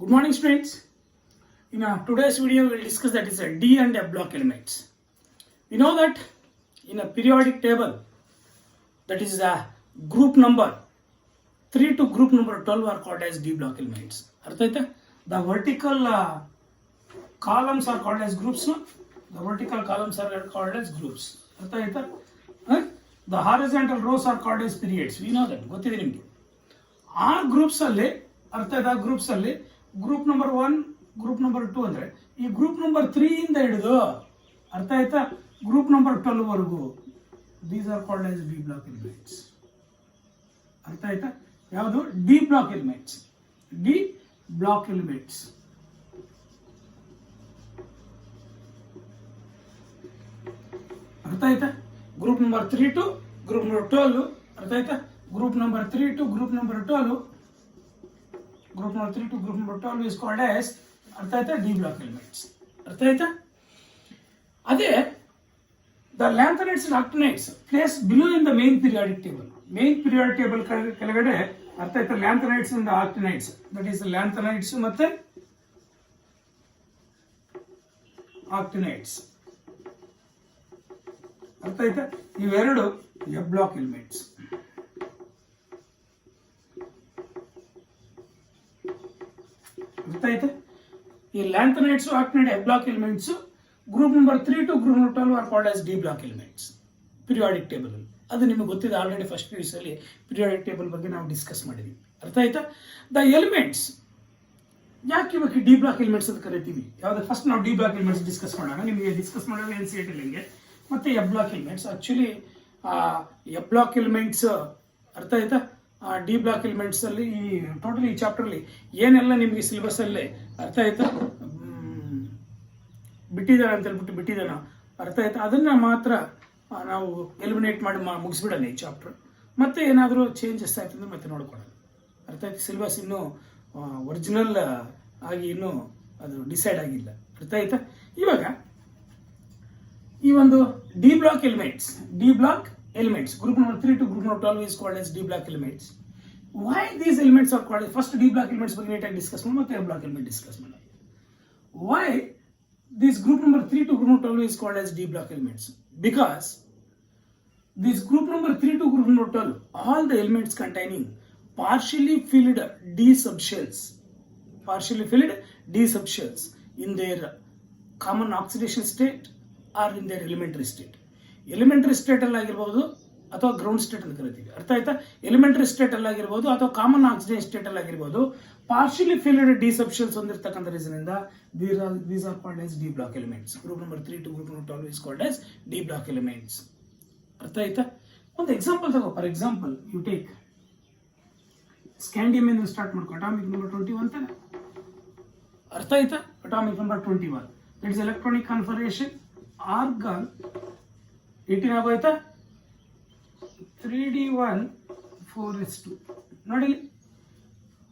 Good morning, students. In today's video, we will discuss that is a D and F block elements. We know that in a periodic table, that is a group number 3 to group number 12 are called as D block elements. The vertical columns are called as groups. No? The vertical columns are called as groups. The horizontal rows are called as periods. We know that. ಆ groups ಅಲ್ಲಿ groups ಅಲ್ಲಿ group number 1 group number 2 ಅಂದ್ರೆ ಈ group number 3 ಇಂದ ಹಿಡಿದು ಅರ್ಥ ಆಯ್ತಾ group number 12 ವರೆಗೂ these are called as D block elements. ಅರ್ಥ ಆಯ್ತಾ? ಯಾವುದು? D block elements. D block elements. ಅರ್ಥ ಆಯ್ತಾ? Group number 3 to group number 12. ಅರ್ಥ ಆಯ್ತಾ? Group number 3 to group number 12. Group number 3 to group number 12 is called as D block elements. Adhe the lanthanides and octanides placed below in the main periodic table. Main periodic table kelagade lanthanides and the octanides. That is the lanthanides matte octanides. ಇವೆರಡು F block elements. ಈ lanthanides actinide F block elements group number 3 to group number 12 are called as D block elements periodic table ಅಲ್ಲಿ. ಅದು ನಿಮಗೆ ಗೊತ್ತಿದೆ, already first piece ಅಲ್ಲಿ periodic table ಬಗ್ಗೆ ನಾವು discuss ಮಾಡಿದ್ವಿ. ಅರ್ಥ ಆಯ್ತಾ? ದ ಎಲಿಮೆಂಟ್ಸ್ ಯಾಕೆ ಇವಾಗ ಡಿ ಬ್ಲಾಕ್ ಎಲಿಮೆಂಟ್ಸ್ ಅಂತ ಕರಿತೀವಿ? ಯಾವ್ದು? ಫಸ್ಟ್ ನಾವು ಡಿ ಬ್ಲಾಕ್ ಎಲಿಮೆಂಟ್ಸ್ ಡಿಸ್ಕಸ್ ಮಾಡೋಣ. ನಿಮಗೆ ಡಿಸ್ಕಸ್ ಮಾಡೋದು NCERT ಲಿಂಗೆ ಮತ್ತೆ F block elements. Actually F block elements ಅರ್ಥ ಆಯ್ತಾ? ಡಿ ಬ್ಲಾಕ್ ಎಲಿಮೆಂಟ್ಸ್ ಅಲ್ಲಿ ಈ ಟೋಟಲ್ ಈ ಚಾಪ್ಟರ್ ಅಲ್ಲಿ ಏನೆಲ್ಲ ನಿಮಗೆ ಸಿಲೆಬಸ್ ಅಲ್ಲಿ ಅರ್ಥ ಆಯ್ತಾ ಬಿಟ್ಟಿದ್ದಾನೆ ಅಂತ ಹೇಳ್ಬಿಟ್ಟು ಬಿಟ್ಟಿದ್ದಾನ ಅರ್ಥ ಆಯ್ತಾ ಅದನ್ನ ಮಾತ್ರ ನಾವು ಎಲಿಮಿನೇಟ್ ಮಾಡಿ ಮುಗಿಸ್ಬಿಡೋಣ ಈ ಚಾಪ್ಟರ್. ಮತ್ತೆ ಏನಾದರೂ ಚೇಂಜಸ್ ಆಯ್ತು ಅಂದ್ರೆ ಮತ್ತೆ ನೋಡ್ಕೊಳ್ಳೋಣ. ಅರ್ಥ ಆಯ್ತು? ಸಿಲೆಬಸ್ ಇನ್ನೂ ಒರಿಜಿನಲ್ ಆಗಿ ಇನ್ನೂ ಅದು ಡಿಸೈಡ್ ಆಗಿಲ್ಲ. ಅರ್ಥ ಆಯ್ತಾ? ಇವಾಗ ಈ ಒಂದು D block elements group number 3 to group number 12 is called as D block elements. Why these elements are called? First D block elements ಬಗ್ಗೆ ನೀಟಾಗಿ ಡಿಸ್ಕಸ್ ಮಾಡಿ ಮತ್ತೆ F block element ಡಿಸ್ಕಸ್ ಮಾಡೋಣ. Why this group number 3 to group number 12 is called as D block elements? Because this group number 3 to group number 12 all the elements containing partially filled D subshells in their common oxidation state or in their elementary state. Elementary state ಅಲ್ಲಿ ಆಗಿರ್ಬೋದು ಅಥವಾ ground state ಅಂತ ಕರಿತೀವಿ. ಅರ್ಥ ಆಯ್ತಾ? Elementary state ಅಲ್ಲಿ ಆಗಿರ್ಬೋದು ಅಥವಾ ಕಾಮನ್ ಆಕ್ಸಿಡೇಷನ್ ಸ್ಟೇಟ್ ಅಲ್ಲಿ ಆಗಿರ್ಬೋದು ಪಾರ್ಷಿಯಲಿ ಫಿಲ್ಡ್ ಡಿ ಸಬ್ಶೆಲ್ಸ್ ಹೊಂದಿರತಕ್ಕಂಥ ರೀಸನ್ ಇಂದ these are called as D block elements. Group number 3 to group number 12 is called as D block elements. ಅರ್ಥ ಆಯ್ತಾ? ಒಂದು ಎಕ್ಸಾಂಪಲ್ ತಗೋ. For example you take scandium ಇಂದ start ಮಾಡ್ಕೊ. ಅಟಾಮಿಕ್ ನಂಬರ್ 21 ತಾನೆ? ಅರ್ಥ ಆಯ್ತಾ? Atomic number 21 that is electronic configuration argon 18 ಆಗೋಯ್ತಾ? 3D1 4s2 ನೋಡಿ.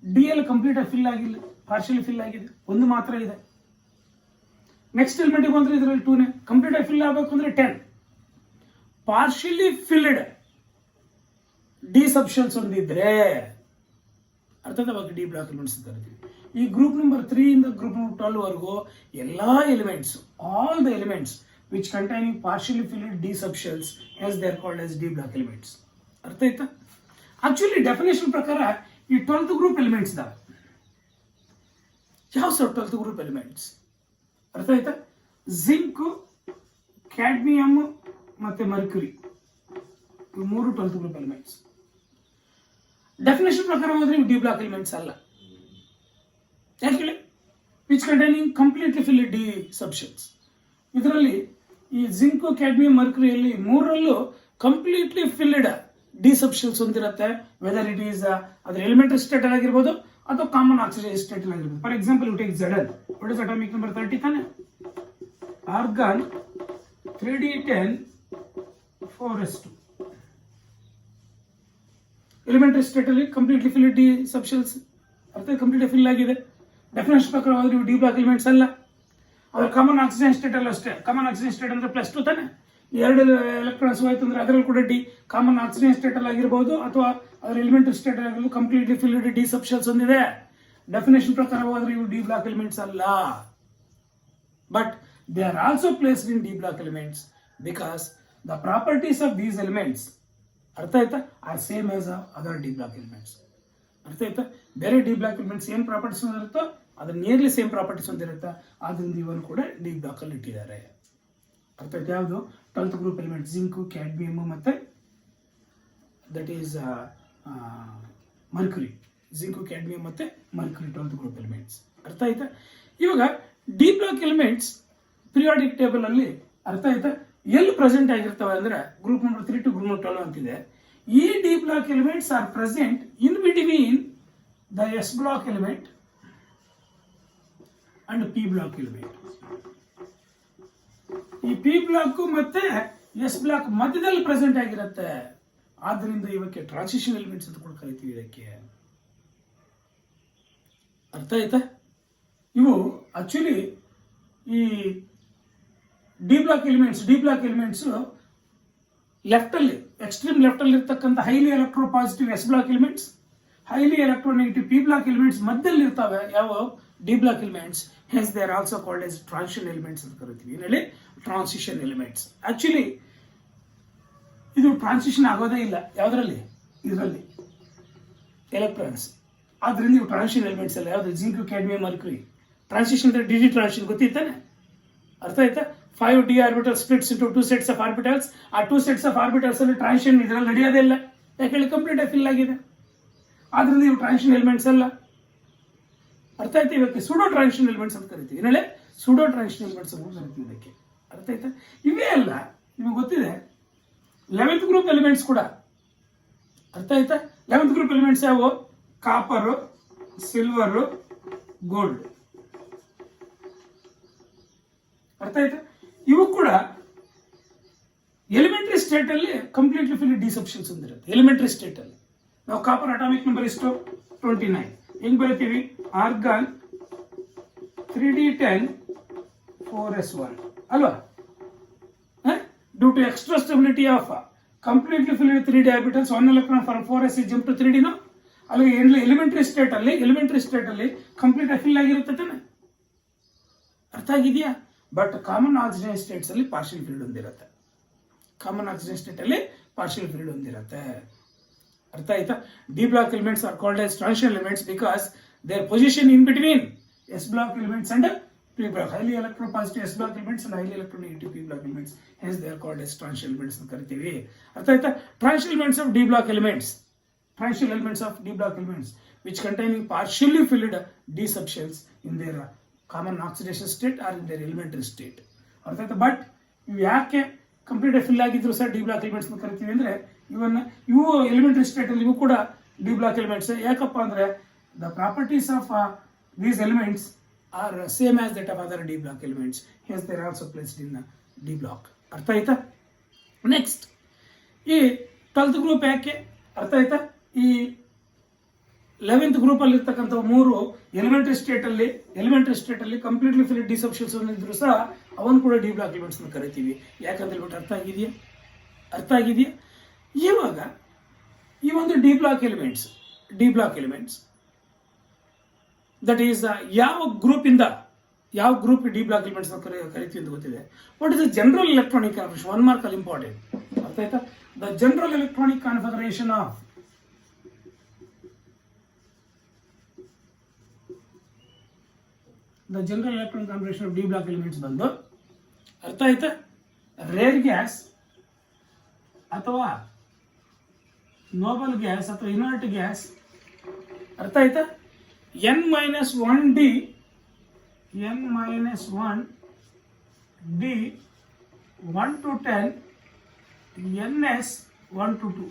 ಡಿ ಎಲ್ ಕಂಪ್ಲೀಟ್ ಆಗಿ ಫಿಲ್ ಆಗಿಲ್ಲ, ಪಾರ್ಷಿಯಲಿ ಫಿಲ್ ಆಗಿದೆ, ಒಂದು ಮಾತ್ರ ಇದೆ. ನೆಕ್ಸ್ಟ್ ಎಲಿಮೆಂಟ್ ಬಂದ್ರೆ ಇದರಲ್ಲಿ 2ನೇ ಕಂಪ್ಲೀಟ್ ಆಗಿ ಫಿಲ್ ಆಗಬೇಕು ಅಂದ್ರೆ 10. ಪಾರ್ಷಿಯಲಿ ಫಿಲ್ಡ್ ಡಿ ಸಬ್ಶೆಲ್ಸ್ ಹೊಂದಿದ್ರೆ ಅರ್ಥವಾಗಿ ಡಿ ಬ್ಲಾಕ್ ಎಲಿಮೆಂಟ್ಸ್ ಅಂತ ಕರಿತೀವಿ. ಈ ಗ್ರೂಪ್ ನಂಬರ್ 3 ಇಂದ ಗ್ರೂಪ್ ನಂಬರ್ 12 ವರೆಗೂ ಎಲ್ಲಾ elements all the elements which containing partially filled D subshells as they are called as D block elements. ಅರ್ಥ ಆಯ್ತಾ? ಆಕ್ಚುಲಿ ಡೆಫಿನೇಷನ್ ಪ್ರಕಾರ ಈ 12th ಗ್ರೂಪ್ ಎಲಿಮೆಂಟ್ಸ್ ಇದಾವೆ. ಯಾವ ಸರ್ 12th ಗ್ರೂಪ್ ಎಲಿಮೆಂಟ್ಸ್? ಅರ್ಥ ಆಯ್ತಾ? ಜಿಂಕ್, ಕ್ಯಾಡ್ಮಿಯಮ್ ಮತ್ತೆ ಮರ್ಕ್ಯುರಿ ಇವು 3 12th ಗ್ರೂಪ್ ಎಲಿಮೆಂಟ್ಸ್. ಡೆಫಿನೇಷನ್ ಪ್ರಕಾರ ಹೋದ್ರೆ ಡಿ ಬ್ಲಾಕ್ ಎಲಿಮೆಂಟ್ಸ್ ಅಲ್ಲ. ಯಾಕೆ? Which containing completely filled D subshells. ಇದರಲ್ಲಿ ಈ ಜಿಂಕ್, ಕ್ಯಾಡ್ಮಿಯಂ, ಮರ್ಕ್ಯುರಿಯಲ್ಲಿ 3ರಲ್ಲೂ ಕಂಪ್ಲೀಟ್ಲಿ ಫಿಲ್ಡ್ ಡಿ ಸಬ್ಶೆಲ್ಸ್ ಹೊಂದಿರುತ್ತೆ. ವೆದರ್ ಇಟ್ ಈಸ್ ಅದರ ಎಲಿಮೆಂಟರಿ ಸ್ಟೇಟ್ ಅಲ್ಲಿ ಆಗಿರ್ಬೋದು ಅಥವಾ ಕಾಮನ್ ಆಕ್ಸಿಡೇಷನ್ ಸ್ಟೇಟ್ ಅಲ್ಲಿ ಆಗಿರ್ಬೋದು. For example you take Zn, what is atomic number 30 ತಾನೆ? Argon 3D10 4s2 elementary state ಅಲ್ಲಿ ಕಂಪ್ಲೀಟ್ಲಿ ಫಿಲ್ಡ್ ಡಿ ಸಬ್ಶೆಲ್ಸ್ ಅರ್ಥ ಕಂಪ್ಲೀಟ್ಲಿ ಫಿಲ್ ಆಗಿದೆ. ಡೆಫಿನೇಷನ್ ಪ್ರಕಾರ ಡಿ ಬ್ಲಾಕ್ ಎಲಿಮೆಂಟ್ಸ್ ಅಲ್ಲ. ಅವ್ರ ಕಾಮನ್ ಆಕ್ಸಿಜನ್ ಸ್ಟೇಟ್ ಅಲ್ಲ ಅಷ್ಟೇ. ಕಾಮನ್ ಆಕ್ಸಿಜನ್ ಸ್ಟೇಟ್ ಅಂದ್ರೆ +2 ತಾನೆ? 2 ಎಲೆಕ್ಟ್ರಾನ್ಸ್ ಹೋಯ್ತು ಅಂದ್ರೆ ಅದರಲ್ಲಿ ಕೂಡ ಡಿ ಕಾಮನ್ ಆಕ್ಸಿಜನ್ ಸ್ಟೇಟ್ ಅಲ್ಲಿ ಆಗಿರ್ಬೋದು ಅಥವಾ ಅದರ ಎಲಿಮೆಂಟರಿ ಸ್ಟೇಟ್ ಆಗಿರ್ಬೋದು ಕಂಪ್ಲೀಟ್ಲಿ ಫಿಲ್ಡ್ ಡಿ ಸಬ್ಶೆಲ್ಸ್ ಹೊಂದಿದೆ. ಡೆಫಿನೇಷನ್ ಪ್ರಕಾರ ಹೋದ್ರೆ ಇವು ಡಿ ಬ್ಲಾಕ್ ಎಲಿಮೆಂಟ್ಸ್ ಅಲ್ಲ. But they are also placed in D block elements because the properties of these elements ಅರ್ಥ ಆಯ್ತಾ are same as other D block elements. ಅರ್ಥ ಆಯ್ತಾ? ಬೇರೆ ಡಿ ಬ್ಲಾಕ್ ಎಲಿಮೆಂಟ್ಸ್ ಏನು ಪ್ರಾಪರ್ಟೀಸ್ ಹೊಂದಿರುತ್ತೋ ಅದು ನಿಯರ್ಲಿ ಸೇಮ್ ಪ್ರಾಪರ್ಟೀಸ್ ಹೊಂದಿರುತ್ತೆ. ಆದ್ರಿಂದ ಇವನ್ ಕೂಡ ಡಿ ಬ್ಲಾಕ್ ಅಲ್ಲಿ ಇಟ್ಟಿದ್ದಾರೆ. ಅರ್ಥ ಆಯ್ತು? ಯಾವುದು 12th group element zinc, cadmium ಮತ್ತೆ that is mercury. Zinc, cadmium ಮತ್ತೆ ಮರ್ಕ್ಯುರಿ 12th ಗ್ರೂಪ್ ಎಲಿಮೆಂಟ್ಸ್. ಅರ್ಥ ಆಯ್ತಾ? ಇವಾಗ D block elements periodic table ಅಲ್ಲಿ ಅರ್ಥ ಆಯ್ತಾ ಎಲ್ಲಿ ಪ್ರೆಸೆಂಟ್ ಆಗಿರ್ತವೆ ಅಂದ್ರೆ group number 3 to group number 12 ಅಂತಿದೆ. ಈ D block elements are present in between the S block element and P block element. ಈ ಪಿ ಬ್ಲಾಕ್ ಮತ್ತೆ ಎಸ್ ಬ್ಲಾಕ್ ಮಧ್ಯದಲ್ಲಿ ಪ್ರೆಸೆಂಟ್ ಆಗಿರುತ್ತೆ. ಆದ್ದರಿಂದ ಇವಕ್ಕೆ ಟ್ರಾನ್ಸಿಷನ್ ಎಲಿಮೆಂಟ್ಸ್ ಅಂತ ಕೂಡ ಕರಿತೀವಿ ಇದಕ್ಕೆ. ಅರ್ಥ ಆಯ್ತಾ? ಇವು ಆಕ್ಚುಲಿ ಈ ಡಿ ಬ್ಲಾಕ್ ಎಲಿಮೆಂಟ್ಸ್ ಲೆಫ್ಟ್ ಅಲ್ಲಿ ಎಕ್ಸ್ಟ್ರೀಮ್ ಲೆಫ್ಟ್ ಅಲ್ಲಿ ಇರ್ತಕ್ಕಂಥ highly electropositive S block elements, highly electronegative P block elements ಮಧ್ಯದಲ್ಲಿ ಇರ್ತವೆ ಯಾವ D block elements. Hence they are also called as transition elements ಅಂತ ಕರಿತೀವಿ. ಇದರಲ್ಲಿ ಟ್ರಾನ್ಸಿಷನ್ ಎಲಿಮೆಂಟ್ಸ್ ಆಕ್ಚುಲಿ ಇದು ಟ್ರಾನ್ಸಿಷನ್ ಆಗೋದೇ ಇಲ್ಲ ಯಾವುದರಲ್ಲಿ, ಇದರಲ್ಲಿ ಎಲೆಕ್ಟ್ರಾನ್ಸ್. ಆದ್ರಿಂದ ಇವು ಟ್ರಾನ್ಸಿಷನ್ ಎಲಿಮೆಂಟ್ಸ್ ಅಲ್ಲ. ಯಾವುದು ಜಿಂಕ್, ಕ್ಯಾಡ್ಮಿಯಮ್, ಮರ್ಕ್ಯುರಿ ಟ್ರಾನ್ಸಿಷನ್ ಅಂದ್ರೆ ಡಿ ಟ್ರಾನ್ಸಿಷನ್ ಗೊತ್ತಿತ್ತಾನೆ. ಅರ್ಥ ಆಯ್ತಾ? 5d orbital splits into 2 sets of orbitals. ಆ 2 sets ಆಫ್ ಆರ್ಬಿಟಲ್ಸ್ ಅಲ್ಲಿ ಟ್ರಾನ್ಸಿಷನ್ ಇದರಲ್ಲಿ ನಡೆಯೋದೇ ಇಲ್ಲ. ಯಾಕೆ ಕಂಪ್ಲೀಟ್ ಆಗಿ ಫಿಲ್ ಆಗಿದೆ. ಆದ್ರಿಂದ ಇವು ಟ್ರಾನ್ಸಿಷನ್ ಎಲಿಮೆಂಟ್ಸ್ ಅಲ್ಲ. ಅರ್ಥ ಆಯ್ತಾ? ಇವಕ್ಕೆ ಸೂಡೋ ಟ್ರಾನ್ಸಿಷನ್ ಎಲಿಮೆಂಟ್ಸ್ ಅಂತ ಕರಿತೀವಿ. ಇದರಲ್ಲಿ ಸೂಡೋ ಟ್ರಾನ್ಸಿಷನ್ ಎಲಿಮೆಂಟ್ಸ್ ಅಂತ ಕರಿತೀವಿ ಇದಕ್ಕೆ. ಅರ್ಥ ಆಯ್ತಾ? ಇವೇ ಅಲ್ಲ ನಿಮಗೆ ಗೊತ್ತಿದೆ 11th ಗ್ರೂಪ್ ಎಲಿಮೆಂಟ್ಸ್ ಕೂಡ. ಅರ್ಥ ಆಯ್ತಾ? 11th ಗ್ರೂಪ್ ಎಲಿಮೆಂಟ್ಸ್ ಯಾವ ಕಾಪರ್, ಸಿಲ್ವರ್, ಗೋಲ್ಡ್. ಅರ್ಥ ಆಯ್ತಾ? ಇವು ಕೂಡ ಎಲಿಮೆಂಟರಿ ಸ್ಟೇಟ್ ಅಲ್ಲಿ ಕಂಪ್ಲೀಟ್ಲಿ ಫಿಲ್ ಡಿ ಸಬ್ಸ್ಟೆನ್ಸ್ ಹೊಂದಿರುತ್ತೆ. ಎಲಿಮೆಂಟರಿ ಸ್ಟೇಟ್ ಅಲ್ಲಿ ನಾವು ಕಾಪರ್ ಅಟಾಮಿಕ್ ನಂಬರ್ ಎಷ್ಟು 29 ಹೆಂಗ್ ಬರೀತೀವಿ? ಆರ್ಗಾನ್ 3d10 4s1 ಅಲ್ವಾ? Due to extra stability of completely fill 3d orbitals 1 electron from 4s is jump to 3d. ಅಲ್ಲಿ ಎಲಿಮೆಂಟರಿ ಸ್ಟೇಟ್ ಅಲ್ಲಿ complete fill ಆಗಿರುತ್ತೆ ತಾನೆ. ಅರ್ಥ ಆಗಿದೆಯಾ? ಬಟ್ ಕಾಮನ್ ಆಕ್ಸಿಜನ್ ಸ್ಟೇಟ್ಸ್ ಅಲ್ಲಿ ಪಾರ್ಷಿಯಲ್ ಫಿಲ್ಡ್ ಹೊಂದಿರುತ್ತೆ. ಅರ್ಥ ಆಯ್ತಾ? D block elements are called as transition elements because their position in between S block elements and P block, highly electropositive S block elements and highly electronegative P block elements. Hence they are called as transition elements ಅಂತ ಕರಿತೀವಿ. ಅರ್ಥ ಆಯ್ತಾ? Transition elements of D block elements which containing partially filled d subshells in their common oxidation state or in their elementary state. ಅರ್ಥ ಆಯ್ತಾ? But ಇವು ಯಾಕೆ complete fill ಆಗಿದ್ರು sir D block elements ಅಂತ ಕರಿತೀವಿ ಅಂದ್ರೆ ಇವು ಎಲಿಮೆಂಟರಿ ಸ್ಟೇಟ್ ಅಲ್ಲಿ ಇವು ಕೂಡ ಡಿ ಬ್ಲಾಕ್ ಎಲಿಮೆಂಟ್ಸ್. ಯಾಕಪ್ಪ ಅಂದ್ರೆ the properties of these elements are same as that of other D block elements. Hence they are also placed in D block. ಅರ್ಥ ಆಯ್ತಾ? ನೆಕ್ಸ್ಟ್ ಈ 12th ಗ್ರೂಪ್ ಯಾಕೆ? ಅರ್ಥ ಆಯ್ತಾ? ಈ 11th ಗ್ರೂಪ್ ಅಲ್ಲಿ ಇರ್ತಕ್ಕಂಥ 3 ಎಲಿಮೆಂಟರಿ ಸ್ಟೇಟ್ ಅಲ್ಲಿ ಕಂಪ್ಲೀಟ್ಲಿ ಫಿಲ್ ಡಿ ಸಬ್ಸ್ಟೆನ್ಸ್ ಹೊಂದಿದ್ರು ಸಹ ಅವನು ಕೂಡ ಡಿ ಬ್ಲಾಕ್ ಎಲಿಮೆಂಟ್ಸ್ ಅಂತ ಕರಿತೀವಿ. ಯಾಕಂತ ಹೇಳ್ಬಿಟ್ಟು ಅರ್ಥ ಆಗಿದೆಯಾ? ಇವಾಗ ಈ ಒಂದು D block elements that is ಯಾವ ಗ್ರೂಪ್ ಡಿ ಬ್ಲಾಕ್ ಎಲಿಮೆಂಟ್ಸ್ ಕರಿತೀವಿ ಅಂತ ಗೊತ್ತಿದೆ. What is the general electronic configuration? 1 mark ಅಲ್ಲಿ ಇಂಪಾರ್ಟೆಂಟ್. ಅರ್ಥ ಆಯ್ತಾ? The general electronic configuration of D block elements ಬಂದು ಅರ್ಥ ಆಯ್ತಾ? ರೇರ್ ಗ್ಯಾಸ್ ಅಥವಾ ನೋಬಲ್ ಗ್ಯಾಸ್ ಅಥವಾ ಇನರ್ಟ್ ಗ್ಯಾಸ್. ಅರ್ಥ ಆಯ್ತಾ? n-1d 1 to 10 ns 1 to 2.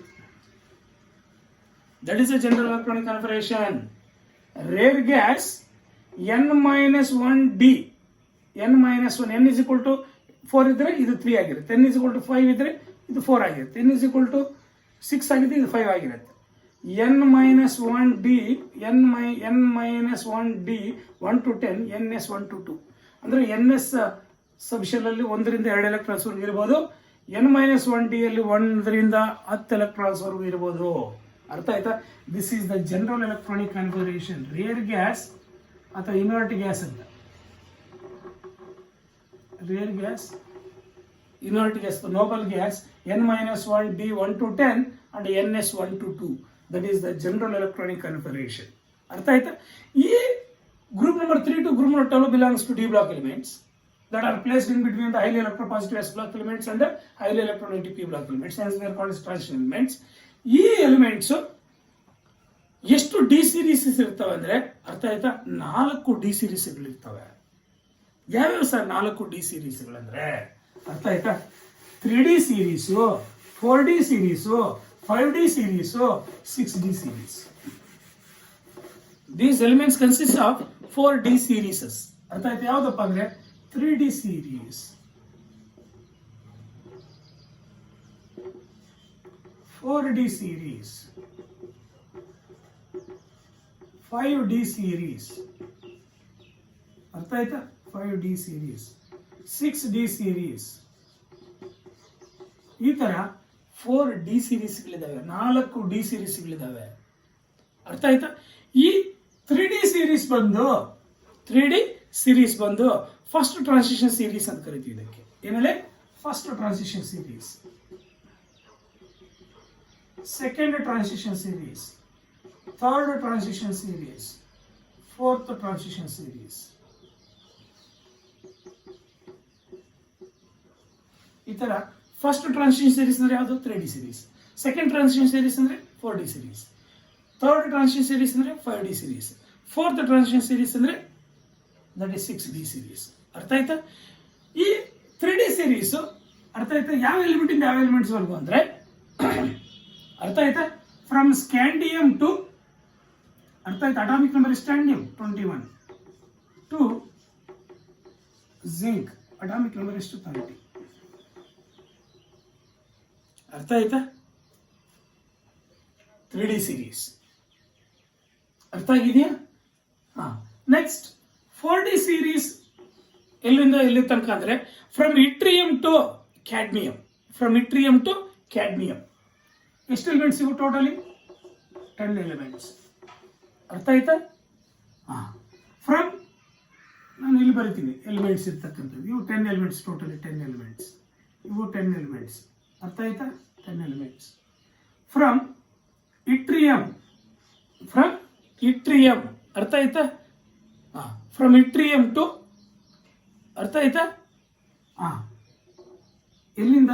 That is a general electronic configuration. Rare gas n-1d, n-1, n is equal to 4 ಇದ್ರೆ ಇದು 3 ಆಗಿರುತ್ತೆ, n is equal to 5 ಇದ್ರೆ ಇದು 4 ಆಗಿರುತ್ತೆ, n is equal to 6 ಆಗಿದ್ರೆ ಇದು 5 ಆಗಿರುತ್ತೆ. n-1d 1 to 10 ns 1 to 2 ಅಂದ್ರೆ ns ಸಬ್ಶೆಲ್ ಅಲ್ಲಿ 1 ರಿಂದ 2 ಎಲೆಕ್ಟ್ರಾನ್ಸ್ ವರೆಗೂ ಇರಬಹುದು. n-1d ಅಲ್ಲಿ 1 ರಿಂದ 10 ಎಲೆಕ್ಟ್ರಾನ್ಸ್ ವರೆಗೂ ಇರಬಹುದು. ಅರ್ಥ ಆಯ್ತಾ? This is the general electronic configuration. Rare gas ಅಥವಾ ಇನರ್ಟ್ ಗ್ಯಾಸ್ ಅಂತ. Rare gas, inert gas, the noble gas, n-1, b 1 to 10 and ns 1 to 2. That is the general electronic configuration. ಅರ್ಥ ಆಯ್ತಾ? ಈ group number 3 to group number 12 belongs to d block elements that are placed in between the highly electropositive s block elements and the highly electronegative p block elements. Hence they are called as transition elements. ಈ elements ಎಷ್ಟು D series ಇರ್ತವೆ ಅಂದ್ರೆ, ಅರ್ಥ ಆಯ್ತಾ, 4 D ಸೀರೀಸ್ಗಳು ಇರ್ತವೆ. ಯಾವ್ಯಾವ sir 4 D ಸೀರೀಸ್ಗಳಂದ್ರೆ? ಅರ್ಥ ಆಯ್ತಾ? 3D series, 4D series, 5D series, 6D series. These elements consist of 4D series. ಅರ್ಥ ಆಯ್ತಾ? ಯಾವ್ದಪ್ಪ ಅಂದ್ರೆ 3D series, 4D series, 5D series. ಅರ್ಥ ಆಯ್ತಾ? 5D series, 6D series. ಈ ತರ 4D ಸೀರೀಸ್ಗಳಿದಾವೆ, 4D ಸೀರೀಸ್ಗಳಿದಾವೆ. ಅರ್ಥ ಆಯ್ತಾ? ಈ 3D ಸೀರೀಸ್ ಬಂದು ಫಸ್ಟ್ ಟ್ರಾನ್ಸಿಷನ್ ಸೀರೀಸ್ ಅಂತ ಕರಿತೀವಿ. ಇದಕ್ಕೆ ಏನೇಳೆ? First transition series, second transition series, third transition series, fourth transition series. ಈ ತರ ಫಸ್ಟ್ ಟ್ರಾನ್ಸಿಷನ್ ಸೀರೀಸ್ ಅಂದ್ರೆ ಯಾವುದು? 3D series. Second transition series ಅಂದ್ರೆ 4D series. Third transition series ಅಂದ್ರೆ 5D series. Fourth transition series ಅಂದ್ರೆ ದಟ್ ಇಸ್ 6D ಸೀರೀಸ್. ಅರ್ಥ ಆಯ್ತಾ? ಈ 3D ಸೀರೀಸ್ ಅರ್ಥ ಆಯ್ತಾ? ಯಾವ ಎಲಿಮೆಂಟ್ ಇಂದ ಯಾವ ಎಲಿಮೆಂಟ್ಸ್ ವರ್ಗು ಅಂದ್ರೆ, ಅರ್ಥ ಆಯ್ತಾ, ಫ್ರಮ್ ಸ್ಕ್ಯಾಂಡಿಯಂ ಟು, ಅರ್ಥ ಆಯ್ತಾ, atomic number scandium 21 to zinc atomic number ಎಷ್ಟು 30. ಅರ್ಥ ಆಯ್ತಾ? 3D ಸೀರೀಸ್ ಅರ್ಥ ಆಗಿದೆಯಾ? ನೆಕ್ಸ್ಟ್ 4D ಸೀರೀಸ್ ಎಲ್ಲಿಂದ ಎಲ್ಲಿ ತನಕ ಅಂದ್ರೆ, ಫ್ರಮ್ ಇಟ್ರಿಯಂ ಟು ಕ್ಯಾಡ್ಮಿಯಂ. ಎಷ್ಟು ಎಲಿಮೆಂಟ್ಸ್ ಇವು? Totally 10 elements. ಅರ್ಥ ಆಯ್ತಾ? ಫ್ರಮ್, ನಾನು ಇಲ್ಲಿ ಬರಿತೀನಿ ಎಲಿಮೆಂಟ್ಸ್ ಇರ್ತಕ್ಕಂಥದ್ದು. ಇವು 10 ಎಲಿಮೆಂಟ್ಸ್, ಟೋಟಲಿ 10 ಎಲಿಮೆಂಟ್ಸ್. ಇವು 10 ಎಲಿಮೆಂಟ್ಸ್. ಅರ್ಥ ಆಯ್ತಾ? 10 ಎಲಿಮೆಂಟ್ಸ್. ಫ್ರಮ್ ಇಟ್ರಿಯಂ, ಅರ್ಥ ಆಯ್ತಾ? ಫ್ರಮ್ ಇಟ್ರಿಯಂ ಟು, ಅರ್ಥ ಆಯ್ತಾ? ಎಲ್ಲಿಂದ?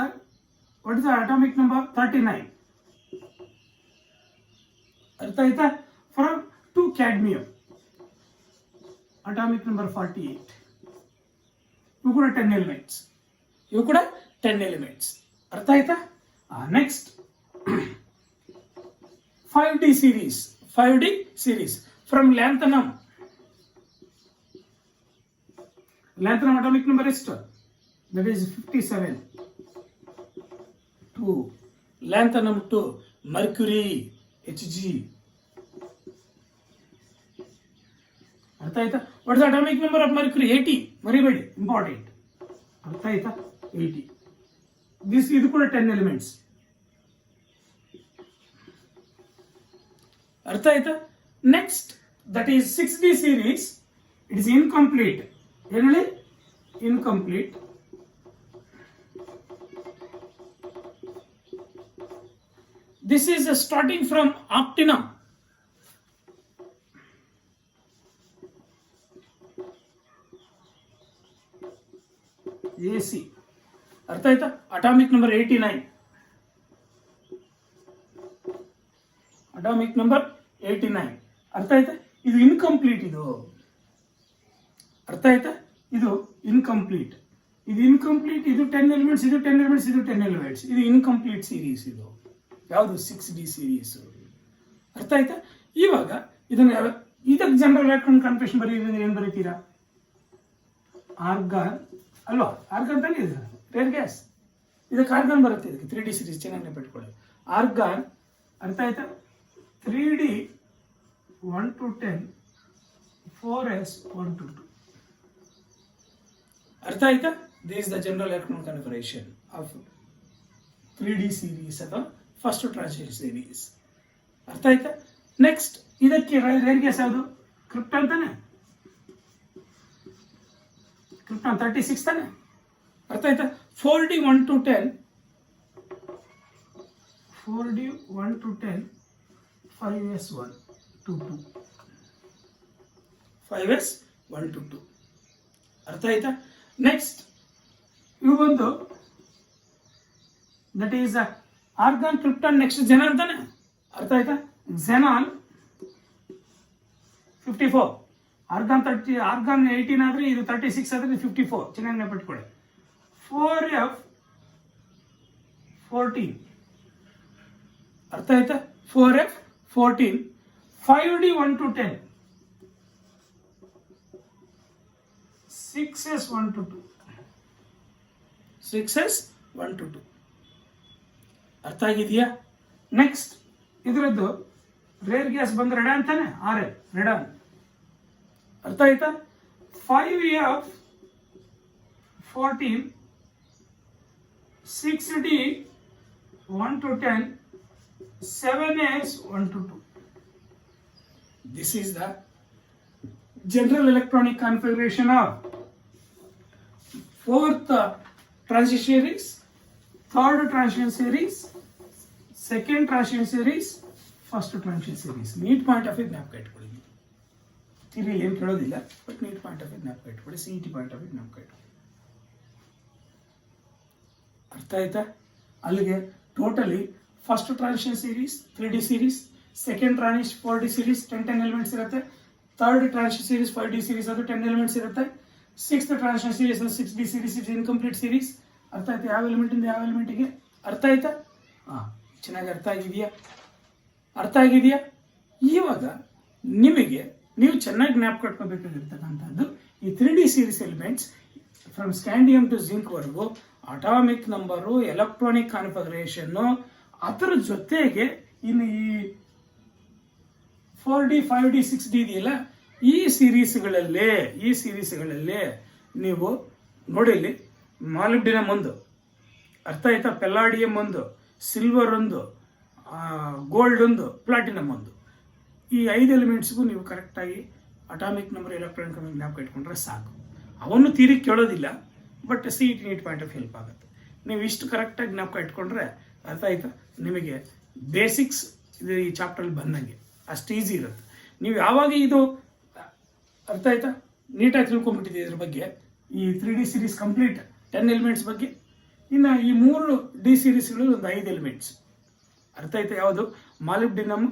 What is the atomic number? 39. ಅರ್ಥ ಆಯ್ತಾ? From to cadmium atomic number 48. ಇವು ಕೂಡ 10 ಎಲಿಮೆಂಟ್ಸ್. ಅರ್ಥ ಆಯ್ತಾ? Next 5D series from lanthanum atomic number ಎಷ್ಟು? That is 57 to lanthanum to mercury Hg. ಅರ್ಥ ಆಯ್ತಾ? What is atomic number of mercury? 80. ಮರಿಬೇಡಿ, ಇಂಪಾರ್ಟೆಂಟ್. ಅರ್ಥ ಆಯ್ತಾ? 80. ಇದು ಕೂಡ 10 ಎಲಿಮೆಂಟ್ಸ್. ಅರ್ಥ ಆಯ್ತಾ? Next that is 6D series. It is incomplete. ಏನು ಹೇಳಿ? Incomplete. This is starting from actinium. AC. ಅರ್ಥ ಆಯ್ತಾ? Atomic number 89. ಅರ್ಥ ಆಯ್ತಾ? ಇದು ಇನ್ಕಂಪ್ಲೀಟ್. ಅರ್ಥ ಆಯ್ತಾ? ಇದು ಇನ್ಕಂಪ್ಲೀಟ್. ಇದು 10 ಎಲಿಮೆಂಟ್ಸ್, ಇದು 10 ಎಲಿಮೆಂಟ್ಸ್, ಇದು 10 ಎಲಿಮೆಂಟ್ಸ್. ಇದು ಇನ್ಕಂಪ್ಲೀಟ್ ಸೀರೀಸ್. ಇದು ಯಾವುದು? 6D series. ಅರ್ಥ ಆಯ್ತಾ? ಇವಾಗ ಇದಕ್ಕೆ ಜನರಲ್ ಎಲೆಕ್ಟ್ರಾನಿಕ್ ಕನ್ಫಿಗರೇಷನ್ ಬರೀದ್ರೆ ಏನು ಬರೀತೀರಾ? ಆರ್ಗಾನ್ ಅಲ್ವಾ? ಆರ್ಗಾನ್ ತಾನೇ ಇದೆ, ರೇರ್ ಗ್ಯಾಸ್. ಇದಕ್ಕೆ ಆರ್ಗಾನ್ ಬರುತ್ತೆ. ಇದಕ್ಕೆ 3D ಸೀರೀಸ್ ಚೆನ್ನಾಗಿ ನೆನಪಿಟ್ಕೊಳ್ಳಿ. ಆರ್ಗಾನ್. ಅರ್ಥ ಆಯ್ತಾ? 3D 1 to 10, 4s 1 to 2. ಅರ್ಥ ಆಯ್ತಾ? This is the general electronic configuration of 3D series ಅಥವಾ ಫಸ್ಟ್ ಟ್ರಾನ್ಸಿಷನ್ ಸೀರೀಸ್. ಅರ್ಥ ಆಯ್ತಾ? ನೆಕ್ಸ್ಟ್ ಇದಕ್ಕೆ ರೇರ್ ಗ್ಯಾಸ್ ಯಾವುದು? ಕ್ರಿಪ್ಟಾನ್ ತಾನೆ, ಕ್ರಿಪ್ಟಾನ್ 36 ತಾನೆ. ಅರ್ಥ ಆಯ್ತಾ? 4D 1 to 10, 4D 1 to 10, 5S 1 to 2, 5S 1 to 2. ಅರ್ಥ ಆಯ್ತಾ? ನೆಕ್ಸ್ಟ್ ಇವು ಬಂದು that is argon krypton, next xenon ತಾನೆ. ಅರ್ಥ ಆಯ್ತಾ? ಜೆನಾನ್ 54, ಆರ್ಗಾನ್ 30, ಆರ್ಗಾನ್ 18 ಆದರೆ ಇದು 36 ಆದರೆ 54. ಚೆನ್ನಾಗಿ ನೆನಪಿಟ್ಕೊಳ್ಳಿ. 4F 14, ಅರ್ಥ ಆಯ್ತಾ? 4F 14, 5D 1 to 10, 6S 1 to 2, 6S 1 to 2. ಅರ್ಥ ಆಗಿದೆಯಾ? ನೆಕ್ಸ್ಟ್ ಇದರದ್ದು ರೇರ್ ಗ್ಯಾಸ್ ಬಂದು ರೆಡಾನ್ ತಾನೆ, RL ರೆಡಾನ್. ಅರ್ಥ ಆಯ್ತಾ? 5F 14, 6D 1 to 10, 7S 1 to 2. This is the general electronic configuration of fourth transition series, third transition series, second transition series, first transition series. Neat point of view ಜ್ಞಾಪಕ ಇಟ್ಕೊಳ್ಳಿ. ಥಿಯರಿಯಲ್ಲಿ ಏನು ಕೇಳೋದಿಲ್ಲ, but NEET point of view ಜ್ಞಾಪಕ ಇಟ್ಕೊಳ್ಳಿ. CET point of view ಜ್ಞಾಪಕ ಇಟ್ಕೊಳ್ಳಿ. ಅರ್ಥ ಆಯ್ತಾ? ಅಲ್ಲಿಗೆ totally first transition series 3D series, second transition 4D series 10 elements ಇರುತ್ತೆ, third transition series 5D series ಅದು 10 ಎಲಿಮೆಂಟ್ಸ್ ಇರುತ್ತೆ, sixth transition series 6D series is incomplete series. ಅರ್ಥ ಆಯ್ತಾ? ಯಾವ ಎಲಿಮೆಂಟಿಂದ ಯಾವ ಎಲಿಮೆಂಟಿಗೆ. ಅರ್ಥ ಆಯ್ತಾ? ಚೆನ್ನಾಗಿ ಅರ್ಥ ಆಗಿದೆಯಾ? ಅರ್ಥ ಆಗಿದೆಯಾ? ಇವಾಗ ನಿಮಗೆ ನೀವು ಚೆನ್ನಾಗಿ ಜ್ಞಾಪಕ ಇಟ್ಕೋಬೇಕಾಗಿರ್ತಕ್ಕಂಥದ್ದು ಈ 3D series elements from scandium to zinc ವರೆಗೂ ಅಟಾಮಿಕ್ ನಂಬರು, ಎಲೆಕ್ಟ್ರಾನಿಕ್ ಕಾನ್ಫಿಗರೇಷನ್ನು, ಅದರ ಜೊತೆಗೆ ಇನ್ನು ಈ 4D 5D 6D ಇದೆಯಲ್ಲ, ಈ ಸೀರೀಸ್ಗಳಲ್ಲೇ ನೀವು ನೋಡಿಲ್ಲಿ ಮಾಲಿಬ್ಡಿನಮ್ ಒಂದು, ಅರ್ಥ ಆಯ್ತಾ? ಪೆಲ್ಲಾಡಿಯಂ ಒಂದು, ಸಿಲ್ವರ್ ಒಂದು, ಗೋಲ್ಡ್ ಒಂದು, ಪ್ಲಾಟಿನಮ್ ಒಂದು. ಈ 5 ಎಲಿಮೆಂಟ್ಸ್ಗೂ ನೀವು ಕರೆಕ್ಟಾಗಿ ಅಟಾಮಿಕ್ ನಂಬರ್, ಎಲೆಕ್ಟ್ರಾನಿಕ್ ನಂಬರ್ ಜ್ಞಾಪಕ ಇಟ್ಕೊಂಡ್ರೆ ಸಾಕು. ಅವನ್ನು ತೀರಿ ಕೇಳೋದಿಲ್ಲ, but CET NEET point of help ಆಗುತ್ತೆ. ನೀವು ಇಷ್ಟು ಕರೆಕ್ಟಾಗಿ ಜ್ಞಾಪಕ ಇಟ್ಕೊಂಡ್ರೆ ಅರ್ಥ ಆಯ್ತಾ? ನಿಮಗೆ ಬೇಸಿಕ್ಸ್ ಇದು ಈ ಚಾಪ್ಟ್ರಲ್ಲಿ ಬಂದಂಗೆ ಅಷ್ಟು ಈಸಿ ಇರುತ್ತೆ. ನೀವು ಯಾವಾಗ ಇದು ಅರ್ಥ ಆಯ್ತಾ ನೀಟಾಗಿ ತಿಳ್ಕೊಂಡ್ಬಿಟ್ಟಿದ್ದೀವಿ ಇದ್ರ ಬಗ್ಗೆ, ಈ 3D ಸೀರೀಸ್ ಕಂಪ್ಲೀಟ್ 10 ಎಲಿಮೆಂಟ್ಸ್ ಬಗ್ಗೆ. ಇನ್ನು ಈ 3D ಸೀರೀಸ್ಗಳಲ್ಲಿ ಒಂದು 5 ಎಲಿಮೆಂಟ್ಸ್. ಅರ್ಥ ಆಯ್ತಾ? ಯಾವುದು? ಮಾಲಿಬ್ಡಿನಮ್,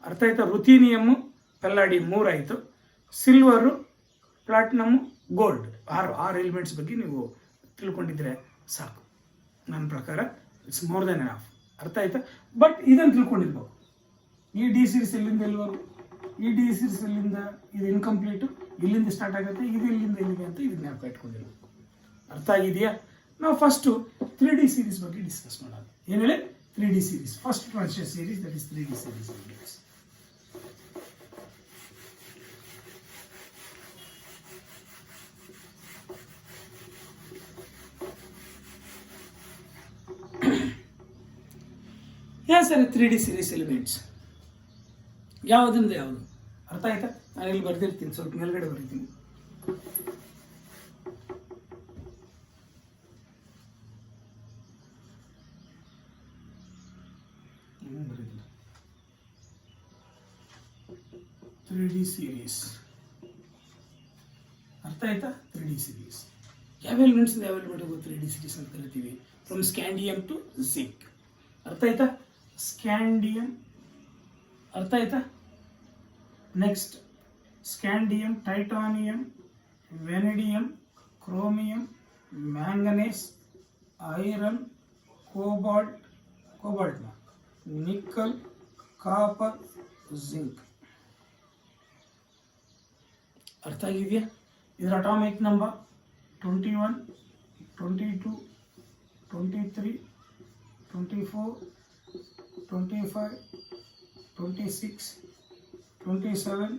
ಅರ್ಥ ಆಯ್ತಾ? ರುಥೀನಿಯಮ್ಮು, ಪೆಲ್ಲಾಡಿಯಮ್ 3 ಆಯಿತು, ಸಿಲ್ವರು, ಪ್ಲಾಟಿನಮ್ಮು, ಗೋಲ್ಡ್ 6 ಎಲಿಮೆಂಟ್ಸ್ ಬಗ್ಗೆ ನೀವು ತಿಳ್ಕೊಂಡಿದ್ರೆ ಸಾಕು. ನನ್ನ ಪ್ರಕಾರ ಇಟ್ಸ್ ಮೋರ್ ದೆನ್ ಎನಫ್. ಅರ್ಥ ಆಯ್ತಾ? ಬಟ್ ಇದನ್ನು ತಿಳ್ಕೊಂಡಿರ್ಬೇಕು. ಈ D ಸೀರೀಸ್ ಎಲ್ಲಿಂದ ಎಲ್ಲಿವರೆಗೂ, ಈ D ಸೀರೀಸ್ ಎಲ್ಲಿಂದ ಇದು ಇನ್ಕಂಪ್ಲೀಟು, ಇಲ್ಲಿಂದ ಸ್ಟಾರ್ಟ್ ಆಗುತ್ತೆ, ಇದು ಇಲ್ಲಿಂದ ಇಲ್ಲಿಗೆ ಅಂತ ಇದು ಜ್ಞಾಪಕ ಇಟ್ಕೊಂಡಿರ್ಬೇಕು. ಅರ್ಥ ಆಗಿದೆಯಾ? ನಾವು ಫಸ್ಟು 3D ಸೀರೀಸ್ ಬಗ್ಗೆ ಡಿಸ್ಕಸ್ ಮಾಡೋಣ. ಏನು ಹೇಳಿ? 3D series, first transition series, that is 3D series. ಸರಿ, 3D ಸೀರೀಸ್ ಎಲಿಮೆಂಟ್ಸ್ ಯಾವುದರಿಂದ ಯಾವುದು ಅರ್ಥ ಆಯ್ತಾ? ನಾನು ಇಲ್ಲಿ ಬರ್ದಿರ್ತೀನಿ, ಸ್ವಲ್ಪ ಮೇಲ್ಗಡೆ ಬರೀತೀನಿ. ಬರೀತಿಲ್ಲ. 3D ಸೀರೀಸ್ ಅರ್ಥ ಆಯ್ತಾ? 3D ಸೀರೀಸ್ ಯಾವ ಎಲಿಮೆಂಟ್ಸ್ ಯಾವ ಎಲಿಮೆಂಟ್ 3D ಸೀರೀಸ್ ಅಂತ ಕರಿತೀವಿ. From scandium to zinc. ಅರ್ಥ ಆಯ್ತಾ? ಸ್ಕ್ಯಾಂಡಿಯಂ, ಅರ್ಥ ಆಯ್ತಾ? Next scandium, titanium, vanadium, chromium, manganese, iron, cobalt, nickel, copper, zinc. ಅರ್ಥ ಆಗಿದೆಯಾ? ಇದರ atomic number 21, 22, 23, 24, 25, 26, 27,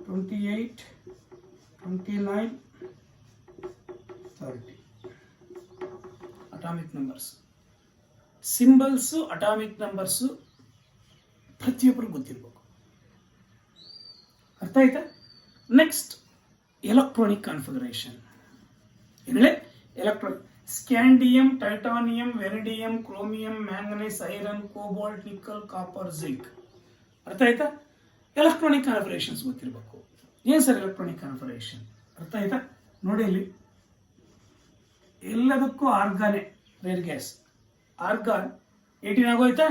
28, 29, 30. Atomic numbers. Symbols atomic numbers ಪ್ರತಿಯೊಬ್ಬರಿಗೂ ಗೊತ್ತಿರಬೇಕು. ಅರ್ಥ ಆಯ್ತಾ? Next electronic configuration. ಇದರಲ್ಲೇ electronic scandium, titanium, vanadium, chromium, manganese, iron, cobalt, nickel, copper, zinc. ಅರ್ಥ ಆಯ್ತಾ? ಎಲೆಕ್ಟ್ರಾನಿಕ್ ಕಾನ್ಫಿಗರೇಷನ್ಸ್ ಗೊತ್ತಿರಬೇಕು. ಏನು ಸರ್ ಎಲೆಕ್ಟ್ರಾನಿಕ್ ಕಾನ್ಫಿಗರೇಷನ್? ಅರ್ಥ ಆಯ್ತಾ? ನೋಡಿ ಇಲ್ಲಿ ಎಲ್ಲದಕ್ಕೂ ಆರ್ಗಾನೆ ರೇರ್ ಗ್ಯಾಸ್. ಆರ್ಗಾನ್ 18 ಆಗೋಯ್ತಾ?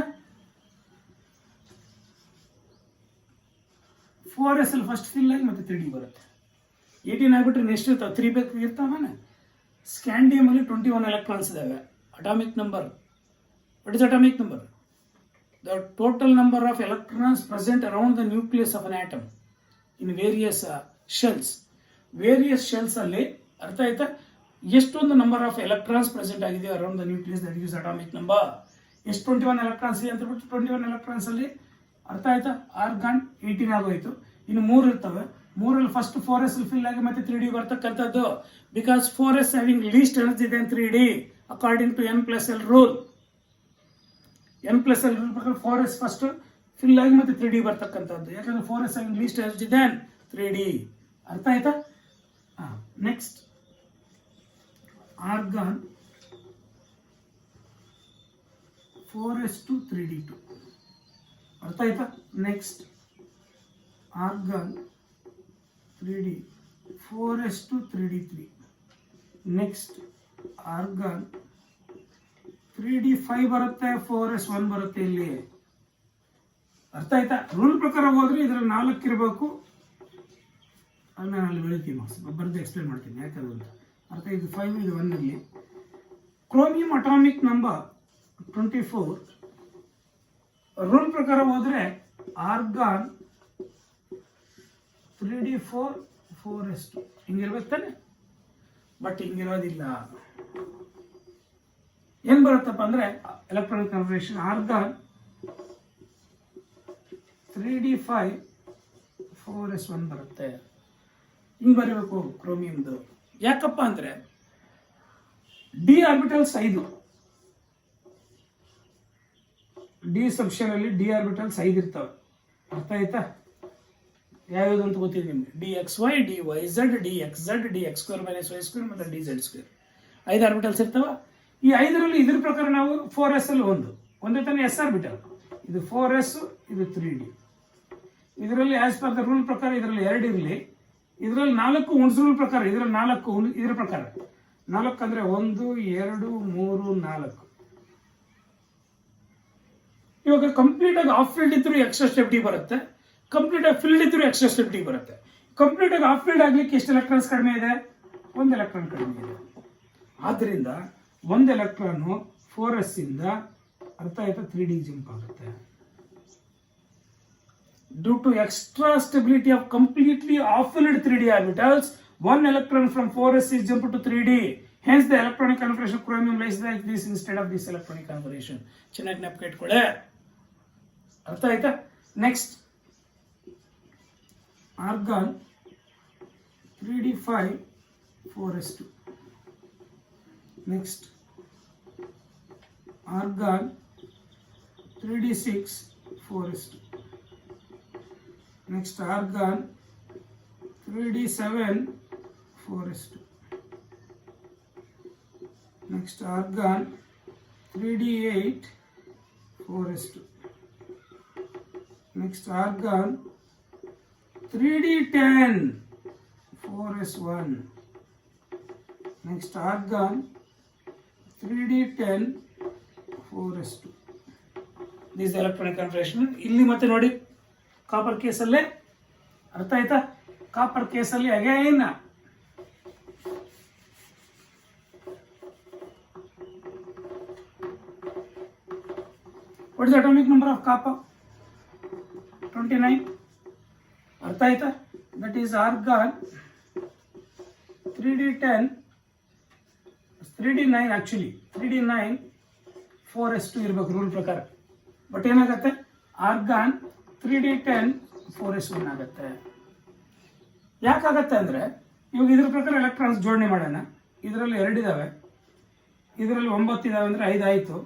4s ಫಸ್ಟ್ ಫಿಲ್ ಆಗಿ ಮತ್ತೆ 3d ಬರುತ್ತೆ. 18 ಆಗ್ಬಿಟ್ರೆ ನೆಕ್ಸ್ಟ್ ಇರ್ತಾವೆ 3 ಬೇಕು ಇರ್ತಾವನ. ಸ್ಕ್ಯಾಂಡಿಯಂ ಅಲ್ಲಿ 21 ಎಲೆಕ್ಟ್ರಾನ್ಸ್ ಇದಾವೆ. Atomic number, what is atomic number? The total number of electrons present around the nucleus of an atom in various shells. Various shells ಅಲ್ಲಿ ಅರ್ಥ ಆಯ್ತಾ ಎಷ್ಟೊಂದು ನಂಬರ್ ಆಫ್ ಎಲೆಕ್ಟ್ರಾನ್ಸ್ ಪ್ರೆಸೆಂಟ್ ಆಗಿದೆ around the nucleus, that is atomic number. ಎಷ್ಟು 21 electrons ಇದೆ ಅಂತ ಬಿಟ್ಟು 21 electrons ಅಲ್ಲಿ ಅರ್ಥ ಆಯ್ತಾ ಆರ್ಗಾನ್ 18 ಆಗೋಯ್ತು. ಇನ್ನು 3 ಇರ್ತವೆ. 3ರಲ್ಲಿ ಫಸ್ಟ್ 4s ಫಿಲ್ ಆಗಿ ಮತ್ತೆ 3d ಬರ್ತಕ್ಕಂಥದ್ದು. Because 4s having least energy then 3d according to n+l rule. n+l rule ಪ್ರಕಾರ 4s ಫಸ್ಟ್ ಫಿಲ್ ಆಗಿ ಮತ್ತೆ 3d ಬರ್ತಕ್ಕಂಥದ್ದು. ಯಾಕಂದ್ರೆ 4s having least energy then 3d. ಅರ್ಥ ಆಯ್ತಾ? Next argon 4s to 3d2. ಅರ್ಥ ಆಯ್ತಾ? Next argon 3d 4s to 3d3. Next argon 3d5 ಬರುತ್ತೆ, 4s 1 ಬರುತ್ತೆ ಇಲ್ಲಿ. ಅರ್ಥ ಆಯ್ತಾ? ರೂಲ್ ಪ್ರಕಾರ ಹೋದ್ರೆ ಇದ್ರಲ್ಲಿ 4 ಇರಬೇಕು. ನಾನು ಅಲ್ಲಿ ಬೆಳಿತೀನಿ, ಬರೆದು ಎಕ್ಸ್ಪ್ಲೇನ್ ಮಾಡ್ತೀನಿ ಯಾಕಂದ್ರೆ ಅಂತ. ಅರ್ಥ? ಇದು 5, ಇದು 1 ಇಲ್ಲಿ. Chromium atomic number 24. ರೂಲ್ ಪ್ರಕಾರ ಹೋದ್ರೆ ಆರ್ಗಾನ್ 3d4 4s2 ಹಿಂಗಿರ್ಬೇಕು ತಾನೆ. ಬಟ್ ಹಿಂಗಿರೋದಿಲ್ಲ. ಏನ್ ಬರುತ್ತಪ್ಪ ಅಂದ್ರೆ electronic configuration argon 3d5 4s1 ಬರುತ್ತೆ. ಹಿಂಗ್ ಬರೀಬೇಕು ಕ್ರೋಮಿಯಂದು. ಯಾಕಪ್ಪ ಅಂದ್ರೆ ಡಿ ಆರ್ಬಿಟಲ್ಸ್ 5, ಡಿ ಸೆಕ್ಷನ್ ಅಲ್ಲಿ ಡಿ ಆರ್ಬಿಟಲ್ಸ್ 5 ಇರ್ತವೆ. ಅರ್ಥ ಆಯ್ತಾ? ಯಾವ್ಯಾವ್ದು ಅಂತ ಗೊತ್ತಿದೆ ನಿಮ್ಗೆ. DXY, DYZ, DXZ, DX2 - Y2 ಮತ್ತೆ DZ2 5 ಆರ್ಬಿಟಲ್ಸ್ ಇರ್ತವ. ಈ 5ರಲ್ಲಿ ಇದ್ರ ಪ್ರಕಾರ ನಾವು 4s ಅಲ್ಲಿ ಒಂದೇ ತಾನೇ ಎಸ್ ಆರ್ಬಿಟಲ್. ಇದು 4s, ಇದು 3d. ಇದರಲ್ಲಿ ಆಸ್ ಪರ್ ದ ರೂಲ್ ಪ್ರಕಾರ ಇದರಲ್ಲಿ 2 ಇರಲಿ. ಇದರಲ್ಲಿ 4 ಉಣ್ಸ್ ರೂಲ್ ಪ್ರಕಾರ ಇದರಲ್ಲಿ 4 ಇದ್ರ ಪ್ರಕಾರ 4 ಅಂದ್ರೆ 1 2 3 4. ಇವಾಗ ಕಂಪ್ಲೀಟ್ ಆಗಿ ಆಫ್ ಫೀಲ್ಡ್ ಇದ್ರು ಎಕ್ಸ್ಟ್ರಾ ಸ್ಟೆಪ್ ಡಿ ಬರುತ್ತೆ, ಕಂಪ್ಲೀಟ್ ಆಗಿ ಫೀಲ್ಡ್ ಇದ್ರು ಎಕ್ಸ್ಟ್ರಾ ಸ್ಟೆಪ್ ಡಿ ಬರುತ್ತೆ. ಕಂಪ್ಲೀಟ್ ಆಗಿ ಆಫ್ ಫೀಲ್ಡ್ ಆಗ್ಲಿಕ್ಕೆ ಎಷ್ಟು ಎಲೆಕ್ಟ್ರಾನ್ಸ್ ಕಡಿಮೆ ಇದೆ? 1 ಎಲೆಕ್ಟ್ರಾನ್ ಕಡಿಮೆ ಇದೆ. ಆದ್ರಿಂದ 1 ಎಲೆಕ್ಟ್ರಾನ್ 4s ಇಂದ ಅರ್ಥ ಆಯ್ತಾ 3d ಜಂಪ್ ಆಗುತ್ತೆ. Due to extra stability of completely of filled 3d orbitals, 1 electron from 4s is jumped to 3d. Hence the electronic configuration of chromium lies like this instead of this electronic configuration. ಚೆನ್ನಾಗಿ ನೆನಪು ಇಟ್ಕೊಳ್ಳಿ. ಅರ್ಥ ಆಯ್ತಾ? Next argon 3d5 4s2. Next argon 3d6 4s2. Next argon 3d7 4s2. Next argon 3d8 4s2. Next argon 3d10 4s1. Next argon 3d10 4s2. This is electronic configuration. ಇಲ್ಲಿ ಮತ್ತೆ ನೋಡಿ copper ಕೇಸಲ್ಲೇ ಅರ್ಥ ಆಯ್ತಾ? ಕಾಪರ್ ಕೇಸಲ್ಲಿ again what is the atomic number of copper? 29. ಅರ್ಥ ಆಯ್ತಾ? that is argon 3d10 3d9 actually 3d9 4s2 ಇರಬೇಕು rule ಪ್ರಕಾರ. ಬಟ್ ಏನಾಗುತ್ತೆ ಆರ್ಗಾನ್ 3d10 4s1 ಆಗುತ್ತೆ. ಯಾಕಾಗತ್ತೆ ಅಂದ್ರೆ ಇವಾಗ ಇದ್ರ ಪ್ರಕಾರ ಎಲೆಕ್ಟ್ರಾನ್ಸ್ ಜೋಡಣೆ ಮಾಡೋಣ. ಇದರಲ್ಲಿ 2 ಇದಾವೆ, ಇದರಲ್ಲಿ 9 ಇದಾವೆ ಅಂದ್ರೆ 5 ಆಯಿತು.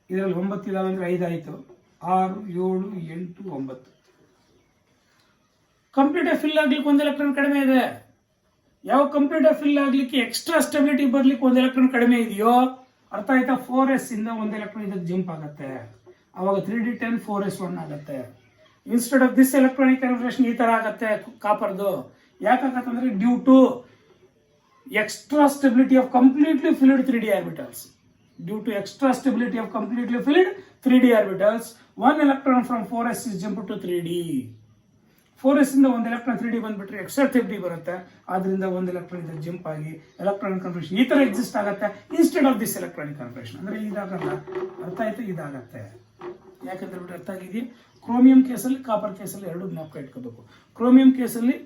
ಇದರಲ್ಲಿ 9 ಇದಾವೆ ಅಂದ್ರೆ 5 ಆಯಿತು. 6 7 8 9. ಕಂಪ್ಲೀಟ್ ಫಿಲ್ ಆಗ್ಲಿಕ್ಕೆ ಒಂದು ಎಲೆಕ್ಟ್ರಾನ್ ಕಡಿಮೆ ಇದೆ. ಯಾವ ಕಂಪ್ಲೀಟ್ ಫಿಲ್ ಆಗ್ಲಿಕ್ಕೆ ಎಕ್ಸ್ಟ್ರಾ ಸ್ಟೆಬಿಲಿಟಿ ಬರ್ಲಿಕ್ಕೆ ಒಂದು ಎಲೆಕ್ಟ್ರಾನ್ ಕಡಿಮೆ ಇದೆಯೋ, ಅರ್ಥ ಆಯ್ತಾ, 4s ಇಂದ ಒಂದು ಎಲೆಕ್ಟ್ರಾನ್ ಇದಕ್ಕೆ ಜಂಪ್ ಆಗುತ್ತೆ. ಅವಾಗ 3d10 4s1 ಆಗುತ್ತೆ. Instead of this electronic confirmation ಈ ತರ ಆಗುತ್ತೆ ಕಾಪರ್ದು. ಯಾಕಾಗತ್ತಂದ್ರೆ due to extra stability of completely filled 3d orbitals. Due to extra stability of completely filled 3d orbitals, one electron from 4s is jumped to 3d. 4s ಇಂದ ಒಂದು electron 3d ಬಂದ್ಬಿಟ್ರೆ extra stability ಬರುತ್ತೆ. ಆದ್ರಿಂದ ಒಂದು electron ಇಂದ jump ಆಗಿ electronic confirmation ಈ ತರ ಎಕ್ಸಿಸ್ಟ್ ಆಗುತ್ತೆ instead of this electronic confirmation. ಅಂದ್ರೆ ಇದಾಗಲ್ಲ, ಅರ್ಥ ಆಯ್ತು, ಇದಾಗತ್ತೆ. ಯಾಕಂದ್ರೆ ಬಿಟ್ಟು ಅರ್ಥ ಆಗಿದೆಯಾ? ಕ್ರೋಮಿಯಂ ಕೇಸಲ್ಲಿ ಕಾಪರ್ ಕೇಸಲ್ಲಿ ಎರಡು ಜ್ಞಾಪಕ ಇಟ್ಕೋಬೇಕು. ಕ್ರೋಮಿಯಂ ಕೇಸಲ್ಲಿ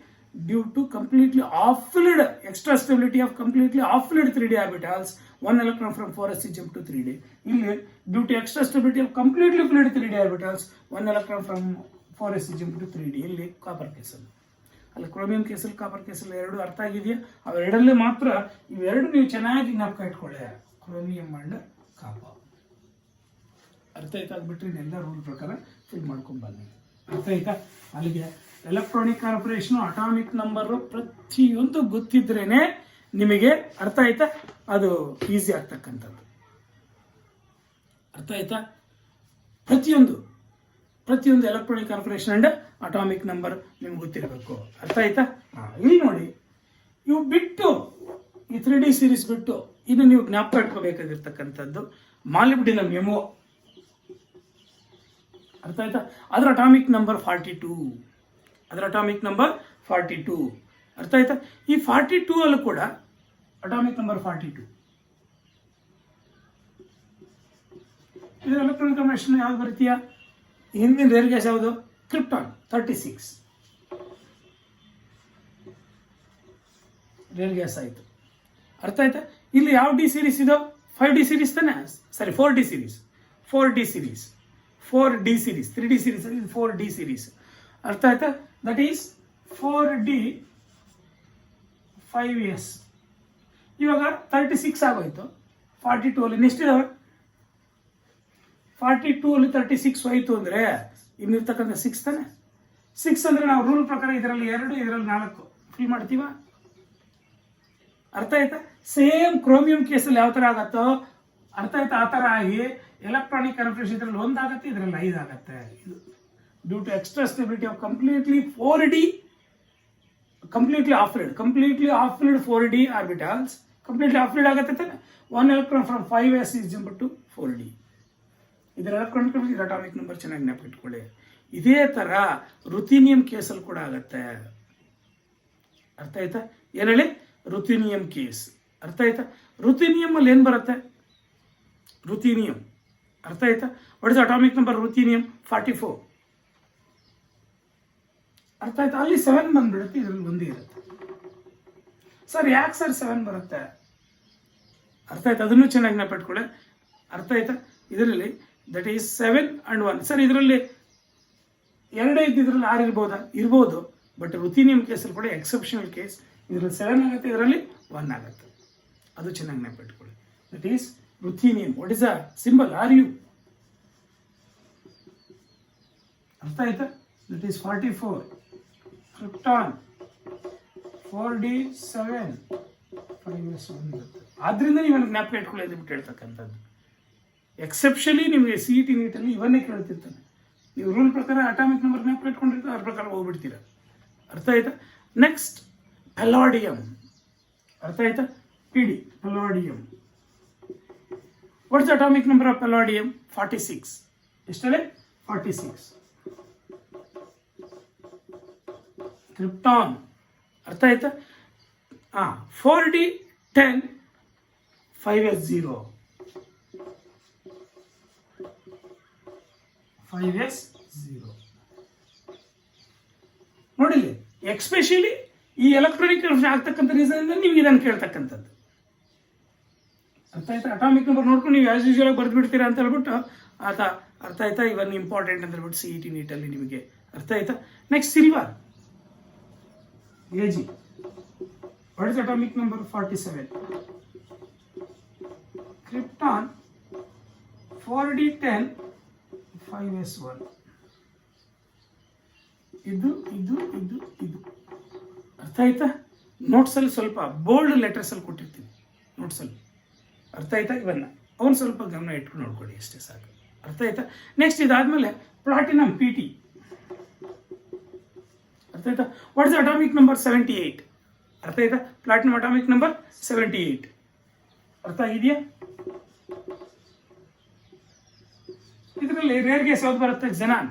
due to completely off-filled extra stability of completely off-filled 3d orbitals, one electron from 4s is jumped to 3d. Here, due to extra stability of completely filled 3d orbitals, one electron from 4s is jumped to 3d. ಇಲ್ಲಿ copper ಕೇಸಲ್ಲಿ, ಅಲ್ಲಿ chromium ಕೇಸಲ್ಲಿ copper ಕೇಸಲ್ಲಿ ಎರಡು ಅರ್ಥ ಆಗಿದೆಯಾ? ಅವೆರಡಲ್ಲೇ ಮಾತ್ರ ಇವೆರಡು ನೀವು ಚೆನ್ನಾಗಿ ಜ್ಞಾಪಕ ಇಟ್ಕೊಳ್ಳಿ, ಕ್ರೋಮಿಯಂ ಅಂಡ್ ಕಾಪರ್. ಅರ್ಥ ಆಯ್ತಾ? ಆಗ್ಬಿಟ್ರೆ ಇದೆಲ್ಲ ರೂಲ್ ಪ್ರಕಾರ ಫಿಲ್ ಮಾಡ್ಕೊಂಡು ಬನ್ನಿ. ಅರ್ಥ ಆಯ್ತಾ? ಅಲ್ಲಿಗೆ ಎಲೆಕ್ಟ್ರಾನಿಕ್ ಕಾರ್ಪೊರೇಷನ್ ಅಟಾಮಿಕ್ ನಂಬರ್ ಪ್ರತಿಯೊಂದು ಗೊತ್ತಿದ್ರೇನೆ ನಿಮಗೆ ಅರ್ಥ ಆಯ್ತಾ, ಅದು ಈಸಿ ಆಗ್ತಕ್ಕಂಥದ್ದು. ಅರ್ಥ ಆಯ್ತಾ? ಪ್ರತಿಯೊಂದು electronic corporation and atomic number ನಿಮ್ಗೆ ಗೊತ್ತಿರಬೇಕು. ಅರ್ಥ ಆಯ್ತಾ? ಇಲ್ಲಿ ನೋಡಿ, ಇವು ಬಿಟ್ಟು ಈ 3D ಸೀರೀಸ್ ಬಿಟ್ಟು ಇನ್ನು ನೀವು ಜ್ಞಾಪಕ ಇಟ್ಕೋಬೇಕಾಗಿರ್ತಕ್ಕಂಥದ್ದು ಮಾಲಿಬ್ಡಿನಮ್ MO. ಅರ್ಥ ಆಯ್ತಾ? ಅದರ ಅಟಾಮಿಕ್ ನಂಬರ್ 42. ಅದರ ಅಟಾಮಿಕ್ ನಂಬರ್ 42. ಅರ್ಥ ಆಯ್ತಾ? ಈ 42 ಅಲ್ಲೂ ಕೂಡ ಅಟಾಮಿಕ್ ನಂಬರ್ 42. ಇದು ಎಲೆಕ್ಟ್ರಾನಿಕ್ ಕನ್ಫರ್ಮೇಷನ್ ಯಾವ್ದು ಬರೀತೀಯಾ? ಹಿಂದಿನ ರೇರ್ ಗ್ಯಾಸ್ ಯಾವುದು? ಕ್ರಿಪ್ಟಾನ್ 36 ರೇರ್ ಗ್ಯಾಸ್ ಆಯಿತು. ಅರ್ಥ ಆಯ್ತಾ? ಇಲ್ಲಿ ಯಾವ ಡಿ ಸೀರೀಸ್ ಇದು? 5D ಸೀರೀಸ್ ತಾನೆ? ಸಾರಿ 4D series. 4D series 3D series ಅಲ್ಲಿ 4D ಸೀರೀಸ್. ಅರ್ಥ ಆಯ್ತಾ? That is 4D 5s. ಇವಾಗ 36 ಆಗೋಯ್ತು. 42 ಅಲ್ಲಿ ನೆಷ್ಟಿದಾವೆ? 42 ಅಲ್ಲಿ 36 ಹೋಯ್ತು ಅಂದ್ರೆ ಇನ್ನಿರ್ತಕ್ಕಂಥ 6 ತಾನೆ? 6 ಅಂದ್ರೆ ನಾವು ರೂಲ್ ಪ್ರಕಾರ ಇದರಲ್ಲಿ 2 ಇದರಲ್ಲಿ 4 ಫಿಲ್ ಮಾಡ್ತೀವ. ಅರ್ಥ ಆಯ್ತಾ? ಸೇಮ್ ಕ್ರೋಮಿಯಂ ಕೇಸಲ್ಲಿ ಯಾವ ತರ ಆಗತ್ತೋ ಅರ್ಥ ಆಯ್ತಾ, ಆ ತರ ಆಗಿ ಎಲೆಕ್ಟ್ರಾನಿಕ್ ಕನ್ಫರ್ಮೇಷನ್ ಇದರಲ್ಲಿ 1 ಆಗುತ್ತೆ, ಇದರಲ್ಲಿ 5 ಆಗುತ್ತೆ. ಇದು due to extra stability of completely 4D completely half filled 4D orbitals. Completely half filled ಆಗುತ್ತೆ ತಾನೆ? 1 electron from 5s is jumped to 4D. ಇದರ ಎಲೆಕ್ಟ್ರಾನಿಕ್ ಅಟಾಮಿಕ್ ನಂಬರ್ ಚೆನ್ನಾಗಿ ನೆನಪಿಟ್ಕೊಳ್ಳಿ. ಇದೇ ತರ ರುಥೀನಿಯಂ ಕೇಸಲ್ಲಿ ಕೂಡ ಆಗತ್ತೆ. ಅರ್ಥ ಆಯ್ತಾ? ಏನ್ ಹೇಳಿ? Ruthenium case. ಅರ್ಥ ಆಯ್ತಾ? ರುಥೀನಿಯಂ ಅಲ್ಲಿ ಏನ್ ಬರುತ್ತೆ? ರುಥೀನಿಯಂ. ಅರ್ಥ ಆಯ್ತಾ? What is atomic number ruthenium? 44. ಅರ್ಥ ಆಯ್ತಾ? ಅಲ್ಲಿ 7 ಬಂದ್ಬಿಡುತ್ತೆ, ಇದರಲ್ಲಿ 1 ಇರುತ್ತೆ. ಸರ್ ಯಾಕೆ ಸರ್ 7 ಬರುತ್ತೆ? ಅರ್ಥ ಆಯ್ತಾ? ಅದನ್ನು ಚೆನ್ನಾಗಿ ನೆನಪಿಟ್ಕೊಳ್ಳಿ. ಅರ್ಥ ಆಯ್ತಾ? ಇದರಲ್ಲಿ ದಟ್ ಈಸ್ 7 and 1. ಸರ್ ಇದರಲ್ಲಿ 2 ಇದ್ದಿದ್ರಲ್ಲಿ 6 ಇರ್ಬೋದಾ? ಇರ್ಬೋದು. ಬಟ್ ರುಥೀನಿಯಂ ಕೇಸಲ್ಲಿ ಕೂಡ ಎಕ್ಸೆಪ್ಷನಲ್ ಕೇಸ್. ಇದರಲ್ಲಿ 7 ಆಗುತ್ತೆ, ಇದರಲ್ಲಿ 1 ಆಗುತ್ತೆ. ಅದು ಚೆನ್ನಾಗಿ ನೆನಪಿಟ್ಕೊಳ್ಳಿ. That is ruthenium. What is a symbol? RU. ಅರ್ಥ ಆಯ್ತಾ? That is 44. Krypton 4D7 5s1 ಇರುತ್ತೆ. ಆದ್ರಿಂದ ನೀವು ಜ್ಞಾಪಕ ಇಟ್ಕೊಳ್ಳಿ ಅಂತ ಬಿಟ್ಟು ಹೇಳ್ತಕ್ಕಂಥದ್ದು. ಎಕ್ಸೆಪ್ಷಲಿ ನಿಮಗೆ CET ನೀಟಲ್ಲಿ ಇವನ್ನೇ ಕೇಳ್ತಿರ್ತಾನೆ. ನೀವು ರೂಲ್ ಪ್ರಕಾರ ಅಟಾಮಿಕ್ ನಂಬರ್ ಜ್ಞಾಪಕ ಇಟ್ಕೊಂಡಿರ್ತಾರೆ, ಅದ್ರ ಪ್ರಕಾರ ಹೋಗ್ಬಿಡ್ತೀರ. ಅರ್ಥ ಆಯ್ತಾ? Next palladium. ಅರ್ಥ ಆಯ್ತಾ? PD palladium. What's atomic number of palladium? 46. ಎಷ್ಟೇ? 46. ಕ್ರಿಪ್ಟಾನ್. ಅರ್ಥ ಆಯ್ತಾ? 4D10 5s0. 5s0 ನೋಡಿಲಿ. ಎಕ್ಸ್ಪೆಷಲಿ ಈ ಎಲೆಕ್ಟ್ರಾನಿಕ್ ಆಗ್ತಕ್ಕಂಥ ರೀಸನ್ ನೀವು ಇದನ್ನು ಕೇಳ್ತಕ್ಕಂಥದ್ದು. ಅರ್ಥ ಆಯ್ತಾ? ಅಟಾಮಿಕ್ ನಂಬರ್ ನೋಡ್ಕೊಂಡು ನೀವು ಆಸ್ ಯೂಶುವಲ್ ಬರೆದು ಬಿಡ್ತೀರಾ ಅಂತ ಹೇಳ್ಬಿಟ್ಟು ಅರ್ಥ ಆಯ್ತಾ? ಇವನ್ ಇಂಪಾರ್ಟೆಂಟ್ ಅಂತ ಹೇಳ್ಬಿಟ್ಟು CET ನೀಟಲ್ಲಿ ನಿಮಗೆ. ಅರ್ಥ ಆಯ್ತಾ? Next silver AG. What is atomic number? 47. Krypton 4D10 5s1 ಇದು ಇದು ಇದು ಇದು ಅರ್ಥ ಆಯ್ತಾ? ನೋಟ್ಸಲ್ಲಿ ಸ್ವಲ್ಪ ಬೋಲ್ಡ್ ಲೆಟರ್ಸಲ್ಲಿ ಕೊಟ್ಟಿರ್ತೀನಿ ನೋಟ್ಸಲ್ಲಿ, ಅರ್ಥ ಆಯ್ತಾ? ಇವನ್ನ ಅವನು ಸ್ವಲ್ಪ ಗಮನ ಇಟ್ಕೊಂಡು ನೋಡ್ಕೊಳ್ಳಿ ಅಷ್ಟೇ ಸಾಕು, ಅರ್ಥ ಆಯ್ತಾ? ನೆಕ್ಸ್ಟ್ ಇದಾದ್ಮೇಲೆ ಪ್ಲಾಟಿನಮ್ PT, ಅರ್ಥ ಆಯ್ತಾ? What is atomic number? 78, ಅರ್ಥ ಆಯ್ತಾ? ಪ್ಲಾಟಿನಮ್ ಅಟಾಮಿಕ್ ನಂಬರ್ 78, ಅರ್ಥ ಆಗಿದೆಯಾ? ಇದರಲ್ಲಿ ರೇರ್ ಗ್ಯಾಸ್ ಯಾವ್ದು ಬರುತ್ತೆ? ಝೆನಾನ್.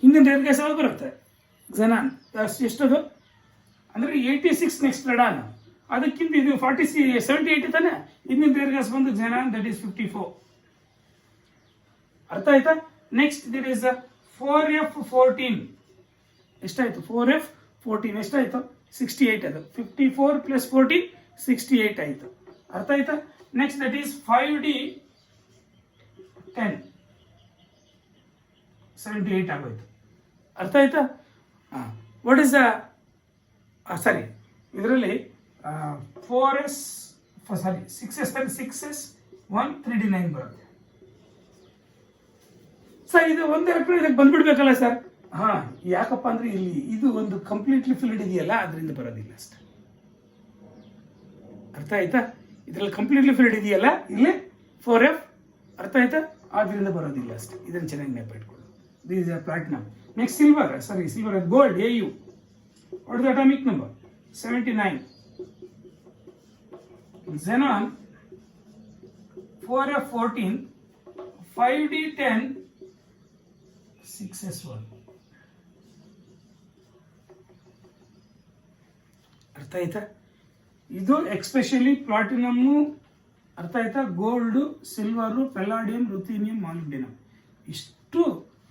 ಹಿಂದಿನ ರೇರ್ ಗ್ಯಾಸ್ ಯಾವ್ದು ಬರುತ್ತೆ? ಝೆನಾನ್. ಎಷ್ಟದು ಅಂದರೆ 86 ನೆಕ್ಸ್ಟ್ ರೆಡಾನ್, ಅದಕ್ಕಿಂತ ಇದು 78 ತಾನೆ. ಹಿಂದಿನ ರೇರ್ ಗ್ಯಾಸ್ ಬಂದು ಝೆನಾನ್, ದಟ್ ಈಸ್ 54, ಅರ್ಥ ಆಯ್ತಾ? ನೆಕ್ಸ್ಟ್ ದಿಟ್ ಈಸ್ 4f14, ಎಷ್ಟಾಯ್ತು? 4f14 ಎಷ್ಟಾಯ್ತು? 68. ಅದು 54 + 40 68 ಆಯ್ತು, ಅರ್ಥ ಆಯ್ತಾ? ನೆಕ್ಸ್ಟ್ ದಟ್ ಈಸ್ 5d10 78 ಆಗೋಯ್ತು, ಅರ್ಥ ಆಯ್ತಾ? ವಾಟ್ ಇಸ್ ದ ಸಾರಿ ಇದರಲ್ಲಿ 4s ಸಾರಿ 6s 6s 1 3d9 ಬರುತ್ತೆ ಸರ್. ಇದು ಒಂದು ಎಲೆಕ್ಟ್ರಾನ್ ಇದಕ್ಕೆ ಬಂದ್ಬಿಡ್ಬೇಕಲ್ಲ ಸರ್? ಯಾಕಪ್ಪ ಅಂದ್ರೆ ಇಲ್ಲಿ ಇದು ಒಂದು ಕಂಪ್ಲೀಟ್ಲಿ ಫಿಲ್ಡ್ ಇದೆಯಲ್ಲ, ಅದರಿಂದ ಬರೋದಿಲ್ಲ ಅಷ್ಟೇ, ಅರ್ಥ ಆಯ್ತಾ? ಇದರಲ್ಲಿ ಕಂಪ್ಲೀಟ್ಲಿ ಫಿಲ್ಡ್ ಇದೆಯಲ್ಲ, ಇಲ್ಲಿ 4f, ಅರ್ಥ ಆಯ್ತಾ? ಆದ್ರಿಂದ ಬರೋದಿಲ್ಲ ಅಷ್ಟೇ, ಇದನ್ನು ಚೆನ್ನಾಗಿ ನೆನಪಿಟ್ಕೊಳ್ಳಿ. This is platinum. Next silver, sorry silver, gold, Au. What is the atomic number? 79. Xenon 4f14 5d10 6s1, ಅರ್ಥ ಆಯ್ತಾ? ಇದು ಎಕ್ಸ್ಪೆಷಲಿ ಪ್ಲಾಟಿನಮ್ಮು, ಅರ್ಥ ಆಯ್ತಾ? ಗೋಲ್ಡು, ಸಿಲ್ವರು, ಪೆಲಾಡಿಯಂ, ರುಥೀನಿಯಂ, ಮಾಲಿಬ್ಡಿನಮ್, ಇಷ್ಟು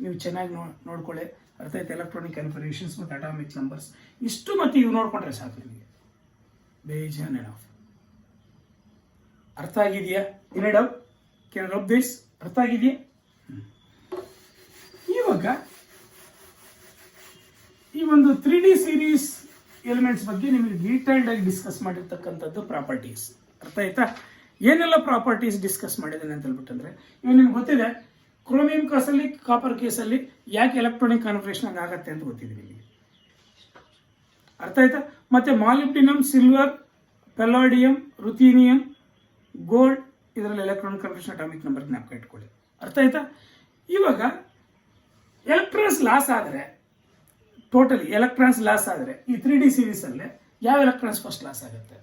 ನೀವು ಚೆನ್ನಾಗಿ ನೋಡ್ಕೊಳ್ಳಿ, ಅರ್ಥ ಆಯ್ತಾ? ಎಲೆಕ್ಟ್ರಾನಿಕ್ ಕನ್ಫಿಗರೇಷನ್ಸ್ ಮತ್ತು ಅಟಾಮಿಕ್ ನಂಬರ್ಸ್ ಇಷ್ಟು ಮತ್ತು ಇವು ನೋಡ್ಕೊಂಡ್ರೆ ಸಾಕು ನಿಮಗೆ, ಬೇಜಾನ್ ಎನಫ್. ಅರ್ಥ ಆಗಿದೆಯಾ? ಇನ್ ಡೌಟ್? Can rub this? ಅರ್ಥ ಆಗಿದೆಯಾ? ಇವಾಗ ಈ ಒಂದು 3D ಸೀರೀಸ್ ಎಲಿಮೆಂಟ್ಸ್ ಬಗ್ಗೆ ನಿಮಗೆ ಡೀಟೇಲ್ಡ್ ಆಗಿ ಡಿಸ್ಕಸ್ ಮಾಡಿರ್ತಕ್ಕಂಥದ್ದು ಪ್ರಾಪರ್ಟೀಸ್, ಅರ್ಥ ಆಯ್ತಾ? ಏನೆಲ್ಲ ಪ್ರಾಪರ್ಟೀಸ್ ಡಿಸ್ಕಸ್ ಮಾಡಿದ್ದೇನೆ ಅಂತ ಹೇಳ್ಬಿಟ್ಟಂದ್ರೆ, ಇವಾಗ ನಿಮ್ಗೆ ಗೊತ್ತಿದೆ ಕ್ರೋಮಿಯಂ ಕೇಸಲ್ಲಿ, ಕಾಪರ್ ಕೇಸಲ್ಲಿ ಯಾಕೆ ಎಲೆಕ್ಟ್ರಾನಿಕ್ ಕನ್ಫಿಗರೇಷನ್ ಆಗತ್ತೆ ಅಂತ ಗೊತ್ತಿದೆ ನಿಮಗೆ, ಅರ್ಥ ಆಯ್ತಾ? ಮತ್ತೆ ಮಾಲಿಬ್ಡಿನಮ್, ಸಿಲ್ವರ್, ಪೆಲಾಡಿಯಂ, ರುಥೀನಿಯಂ, ಗೋಲ್ಡ್, ಇದರಲ್ಲಿ ಎಲೆಕ್ಟ್ರಾನಿಕ್ ಕನ್ಫಿಗರೇಷನ್ ಅಟಾಮಿಕ್ ನಂಬರ್ ಜ್ಞಾಪಕ ಇಟ್ಕೊಳ್ಳಿ, ಅರ್ಥ ಆಯ್ತಾ? ಇವಾಗ ಎಲೆಕ್ಟ್ರಾನ್ಸ್ ಲಾಸ್ ಆದರೆ, ಟೋಟಲಿ ಎಲೆಕ್ಟ್ರಾನ್ಸ್ ಲಾಸ್ ಆದರೆ ಈ 3D ಸೀರೀಸ್ ಅಲ್ಲಿ ಯಾವ ಎಲೆಕ್ಟ್ರಾನ್ಸ್ ಫಸ್ಟ್ ಲಾಸ್ ಆಗುತ್ತೆ?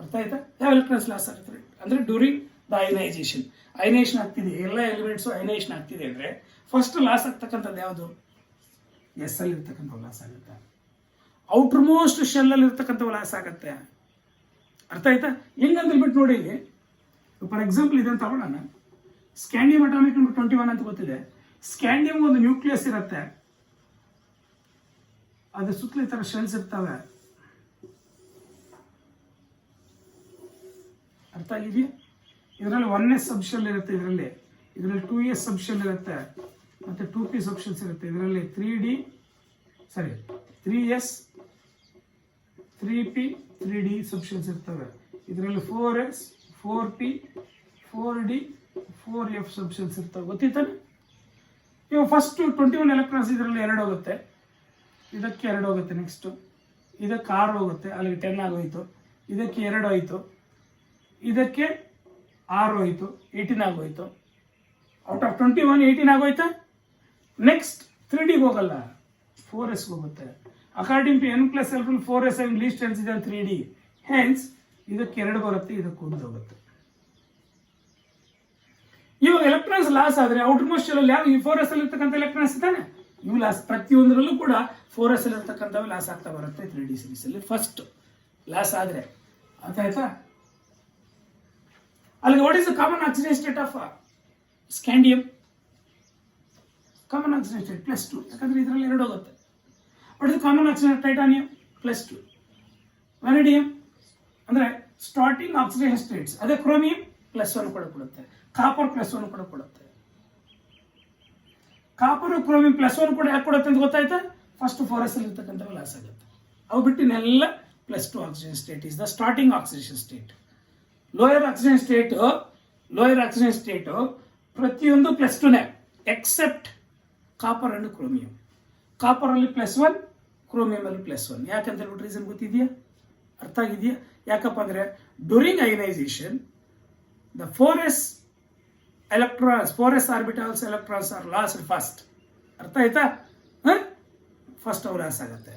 ಅರ್ಥ ಆಯ್ತಾ? ಯಾವ ಎಲೆಕ್ಟ್ರಾನ್ಸ್ ಲಾಸ್ ಆಗುತ್ತೆ ಅಂದ್ರೆ ಡ್ಯೂರಿಂಗ್ ದ ಅಯನೈಸೇಷನ್, ಅಯನೈಸೇಷನ್ ಆಗ್ತಿದೆ, ಎಲ್ಲ ಎಲಿಮೆಂಟ್ಸು ಅಯನೈಸೇಷನ್ ಆಗ್ತಿದೆ ಅಂದ್ರೆ ಫಸ್ಟ್ ಲಾಸ್ ಆಗ್ತಕ್ಕಂಥದ್ದು ಯಾವುದು? ಎಸ್ ಅಲ್ಲಿ ಇರ್ತಕ್ಕಂಥವು ಲಾಸ್ ಆಗುತ್ತೆ, ಔಟರ್ ಮೋಸ್ಟ್ ಶೆಲ್ ಅಲ್ಲಿ ಇರ್ತಕ್ಕಂಥವು ಲಾಸ್ ಆಗುತ್ತೆ, ಅರ್ಥ ಆಯ್ತಾ? ಹೆಂಗಂತ ಹೇಳ್ಬಿಟ್ಟು ನೋಡಿ, ಇಲ್ಲಿ ಫಾರ್ ಎಕ್ಸಾಂಪಲ್ ಇದನ್ನು ತಗೊಳ್ಳೋಣ. ಸ್ಕ್ಯಾಂಡಿಯಂ ಅಟಾಮಿಕ್ ನಂಬರ್ 21 ಅಂತ ಗೊತ್ತಿದೆ. ಸ್ಕ್ಯಾಂಡಿಯಂ ಒಂದು ನ್ಯೂಕ್ಲಿಯಸ್ ಇರುತ್ತೆ, ಅದ್ರ ಸುತ್ತಲೂ ಈ ಥರ ಶೆಲ್ಸ್ ಇರ್ತವೆ, ಅರ್ಥ ಆಗಿದೆಯಾ? ಇದರಲ್ಲಿ 1s ಸಬ್ಶೆಲ್ ಇರುತ್ತೆ, ಇದರಲ್ಲಿ 2s ಸಬ್ಶೆಲ್ ಇರುತ್ತೆ, ಮತ್ತೆ 2p ಸಬ್ಶೆಲ್ಸ್ ಇರುತ್ತೆ. ಇದರಲ್ಲಿ 3s 3p 3d ಸಬ್ಶೆಲ್ಸ್ ಇರ್ತವೆ. ಇದರಲ್ಲಿ 4s 4p 4d 4f ಸಬ್ಶೆಲ್ಸ್ ಇರ್ತವೆ, ಗೊತ್ತಿತ್ತಾನೆ? ಇವಾಗ ಫಸ್ಟ್ 21 ಎಲೆಕ್ಟ್ರಾನ್ಸ್ ಇದರಲ್ಲಿ 2 ಹೋಗುತ್ತೆ, ಇದಕ್ಕೆ 2 ಹೋಗುತ್ತೆ, ನೆಕ್ಸ್ಟ್ ಇದಕ್ಕೆ 6 ಹೋಗುತ್ತೆ, ಅಲ್ಲಿಗೆ 10 ಆಗೋಯ್ತು, ಇದಕ್ಕೆ 2 ಹೋಯ್ತು, ಇದಕ್ಕೆ 6 ಹೋಯ್ತು, 18 ಆಗೋಯ್ತು. ಔಟ್ ಆಫ್ 21 18 ಆಗೋಯ್ತಾ? ನೆಕ್ಸ್ಟ್ 3Dಗೆ ಹೋಗಲ್ಲ, 4s ಹೋಗುತ್ತೆ. According to n+l 4s and least chance ಇದೆ 3D, ಹೆನ್ಸ್ ಇದಕ್ಕೆ 2 ಬರುತ್ತೆ, ಇದಕ್ಕೆ 1 ಹೋಗುತ್ತೆ. ಇವಾಗ ಎಲೆಕ್ಟ್ರಾನ್ಸ್ ಲಾಸ್ ಆದರೆ ಔಟರ್ ಮೋಸ್ಟ್ ಶೆಲ್ ಅಲ್ಲಿ ಯಾವ ಈ 4s ಅಲ್ಲಿ ಇರ್ತಕ್ಕಂಥ ಎಲೆಕ್ಟ್ರಾನ್ಸ್ ಇದ್ದಾನೆ, ಇವು ಲಾಸ್, ಪ್ರತಿಯೊಂದರಲ್ಲೂ ಕೂಡ 4s ಅಲ್ಲಿ ಇರ್ತಕ್ಕಂಥವು ಲಾಸ್ ಆಗ್ತಾ ಬರುತ್ತೆ 3D ಸೀರೀಸ್ ಅಲ್ಲಿ ಫಸ್ಟ್ ಲಾಸ್ ಆದರೆ, ಅರ್ಥ ಆಯ್ತಾ? ಅಲ್ಲಿಗೆ what is the common oxidation state of scandium? Common oxidation state +2, ಯಾಕಂದ್ರೆ ಇದರಲ್ಲಿ 2 ಹೋಗುತ್ತೆ. What is the common oxidation titanium? +2. ವ್ಯಾನಿಡಿಯಂ ಅಂದ್ರೆ ಸ್ಟಾರ್ಟಿಂಗ್ ಆಕ್ಸಿಡೇಷನ್ ಸ್ಟೇಟ್ಸ್, ಅದೇ ಕ್ರೋಮಿಯಂ +1 ಕೂಡ ಕೊಡುತ್ತೆ, ಕಾಪರ್ +1 ಕೂಡ ಕೊಡುತ್ತೆ. ಕಾಪರ್ ಕ್ರೋಮಿಯಂ +1 ಕೂಡ ಯಾಕೆ ಕೊಡುತ್ತೆ ಅಂತ ಗೊತ್ತಾಯ್ತಾ? ಫಸ್ಟ್ 4s ಅಲ್ಲಿ ಇರ್ತಕ್ಕಂಥವು ಲಾಸ್ ಆಗುತ್ತೆ, ಅವು ಬಿಟ್ಟಿನೆಲ್ಲ +2 oxidation state is the starting oxidation state. Lower oxidation state ಪ್ರತಿಯೊಂದು +2ನೇ ಎಕ್ಸೆಪ್ಟ್ ಕಾಪರ್ ಅಂಡ್ ಕ್ರೋಮಿಯಂ. ಕಾಪರಲ್ಲಿ +1, ಕ್ರೋಮಿಯಮಲ್ಲಿ +1. ಯಾಕಂತ ಹೇಳ್ಬಿಟ್ಟು ರೀಸನ್ ಗೊತ್ತಿದೆಯಾ? ಅರ್ಥ ಆಗಿದೆಯಾ? ಯಾಕಪ್ಪ ಅಂದರೆ during ionization the 4s orbitals electrons are lost first. ಅರ್ಥ ಆಯ್ತಾ? ಫಸ್ಟ್ ಅವು ಲಾಸ್ ಆಗುತ್ತೆ.